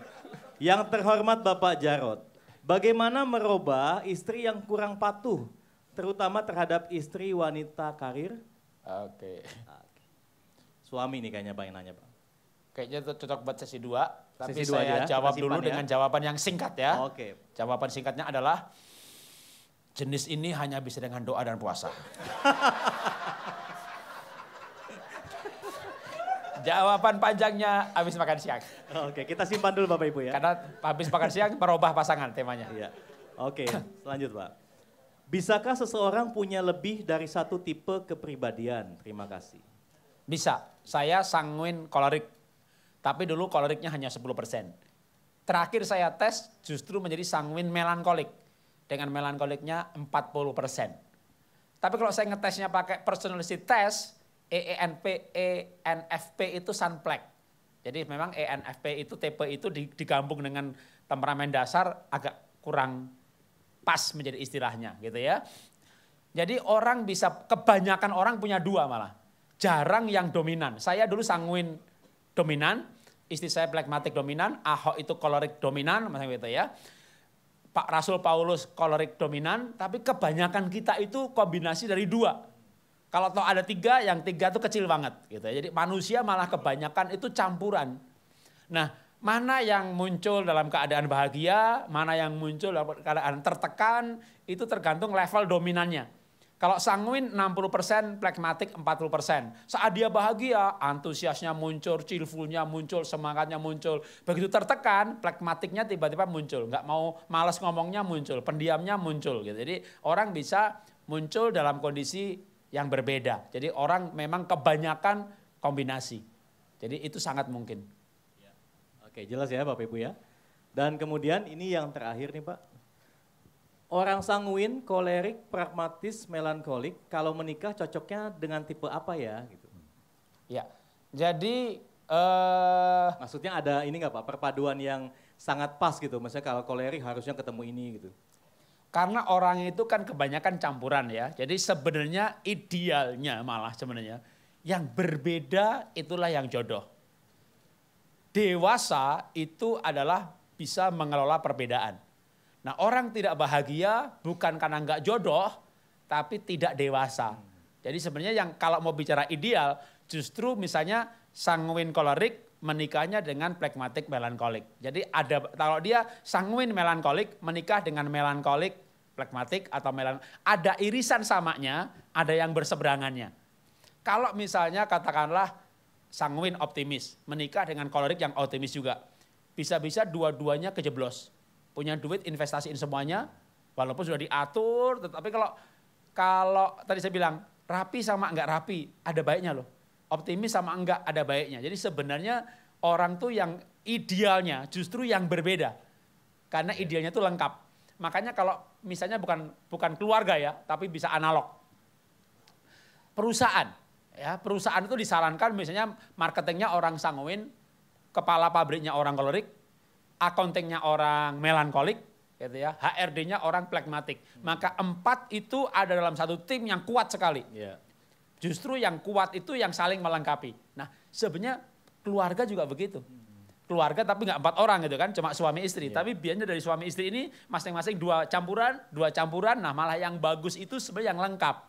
Yang terhormat Bapak Jarot, bagaimana merubah istri yang kurang patuh, terutama terhadap istri wanita karir? Oke. Suami nih kayaknya Pak yang nanya Pak. Kayaknya itu cocok buat sesi 2, tapi sesi 2 saya ya, jawab simpan dulu ya. dengan jawaban yang singkat ya. Oke. Jawaban singkatnya adalah, jenis ini hanya bisa dengan doa dan puasa. Jawaban panjangnya habis makan siang. Oke, kita simpan dulu Bapak Ibu ya. Karena habis makan siang merubah pasangan temanya. Iya. Oke, lanjut Pak. Bisakah seseorang punya lebih dari satu tipe kepribadian? Terima kasih. Bisa, saya sanguin kolerik. Tapi dulu koleriknya hanya 10%. Terakhir saya tes justru menjadi sanguin melankolik. Dengan melankoliknya 40%. Tapi kalau saya ngetesnya pakai personality test, ENFP itu sunplack. Jadi memang ENFP itu tipe itu digabung dengan temperamen dasar agak kurang pas menjadi istilahnya gitu ya. Jadi orang bisa, kebanyakan orang punya dua malah. Jarang yang dominan. Saya dulu sanguin dominan, istri saya phlegmatik dominan, Ahok itu kolerik dominan, macam gitu ya. Pak Rasul Paulus kolerik dominan, tapi kebanyakan kita itu kombinasi dari dua. Kalau toh ada tiga, yang tiga itu kecil banget. Gitu. Jadi manusia malah kebanyakan itu campuran. Nah, mana yang muncul dalam keadaan bahagia, mana yang muncul dalam keadaan tertekan, itu tergantung level dominannya. Kalau sanguin 60%, phlegmatik 40%. Saat dia bahagia, antusiasnya muncul, cheerfulnya muncul, semangatnya muncul. Begitu tertekan, phlegmatiknya tiba-tiba muncul. Nggak mau malas ngomongnya muncul, pendiamnya muncul. Gitu. Jadi orang bisa muncul dalam kondisi yang berbeda. Jadi orang memang kebanyakan kombinasi. Jadi itu sangat mungkin. Oke, jelas ya Bapak Ibu ya. Dan kemudian ini yang terakhir nih Pak. Orang sanguin, kolerik, pragmatis, melankolik, kalau menikah cocoknya dengan tipe apa ya? Gitu. Ya, jadi maksudnya ada ini nggak Pak, perpaduan yang sangat pas gitu. Misalnya kalau kolerik harusnya ketemu ini gitu. karena orang itu kan kebanyakan campuran ya. Jadi sebenarnya idealnya malah sebenarnya yang berbeda itulah yang jodoh. Dewasa itu adalah bisa mengelola perbedaan. Nah, orang tidak bahagia bukan karena enggak jodoh, tapi tidak dewasa. Jadi sebenarnya yang kalau mau bicara ideal, justru misalnya sanguin kolerik menikahnya dengan plekmatik melankolik. Jadi ada kalau dia sanguin melankolik menikah dengan melankolik plekmatik atau ada irisan samanya, ada yang berseberangannya. Kalau misalnya katakanlah sanguin optimis menikah dengan kolerik yang optimis juga, bisa-bisa dua-duanya kejeblos. Punya duit investasiin semuanya, walaupun sudah diatur, tetapi kalau tadi saya bilang rapi sama enggak rapi, ada baiknya loh. Optimis sama enggak ada baiknya. Jadi sebenarnya orang tuh yang idealnya justru yang berbeda. Karena idealnya tuh lengkap. Makanya kalau misalnya bukan keluarga ya, tapi bisa analog. Perusahaan, ya perusahaan itu disarankan misalnya marketingnya orang sanguin, kepala pabriknya orang kolerik, accountingnya orang melankolik, gitu ya, HRD-nya orang plekmatik. Maka 4 itu ada dalam satu tim yang kuat sekali. Yeah. Justru yang kuat itu yang saling melengkapi. Nah sebenarnya keluarga juga begitu. Keluarga tapi nggak 4 orang gitu kan, cuma suami istri. Yeah. Tapi biasanya dari suami istri ini masing-masing dua campuran. Nah malah yang bagus itu sebenarnya yang lengkap.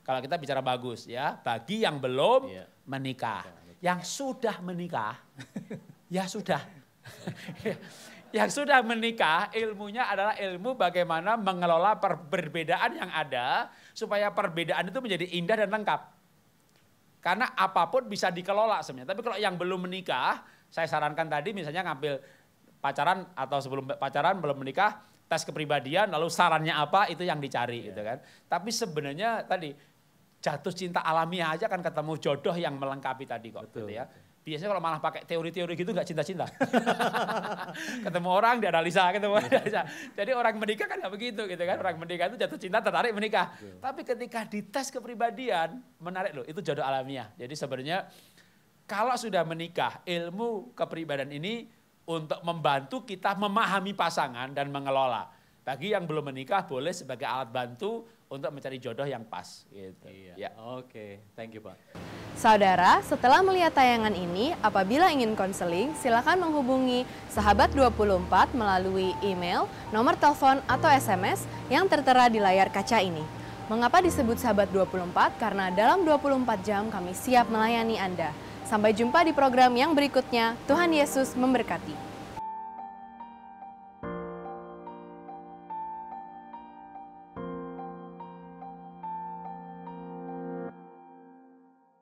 Kalau kita bicara bagus ya, bagi yang belum menikah. Yang sudah menikah, ya sudah. Yang sudah menikah ilmunya adalah ilmu bagaimana mengelola perbedaan yang ada supaya perbedaan itu menjadi indah dan lengkap. Karena apapun bisa dikelola sebenarnya. Tapi kalau yang belum menikah, saya sarankan tadi misalnya ngambil pacaran atau sebelum pacaran belum menikah, tes kepribadian lalu sarannya apa itu yang dicari gitu kan. Tapi sebenarnya tadi jatuh cinta alamiah aja kan ketemu jodoh yang melengkapi tadi kok. Betul. Gitu ya. Biasanya kalau malah pakai teori-teori gitu nggak cinta-cinta. Ketemu orang dianalisa, Jadi orang menikah kan nggak begitu gitu kan. Orang menikah itu jatuh cinta tertarik menikah. Tapi ketika dites kepribadian menarik loh, itu jodoh alamiah. Jadi sebenarnya kalau sudah menikah, ilmu kepribadian ini untuk membantu kita memahami pasangan dan mengelola. Bagi yang belum menikah boleh sebagai alat bantu untuk mencari jodoh yang pas. Gitu. Iya. Ya. Oke, thank you Pak. Saudara, setelah melihat tayangan ini, apabila ingin konseling, silakan menghubungi Sahabat 24 melalui email, nomor telepon, atau SMS yang tertera di layar kaca ini. Mengapa disebut Sahabat 24? Karena dalam 24 jam kami siap melayani Anda. Sampai jumpa di program yang berikutnya. Tuhan Yesus memberkati.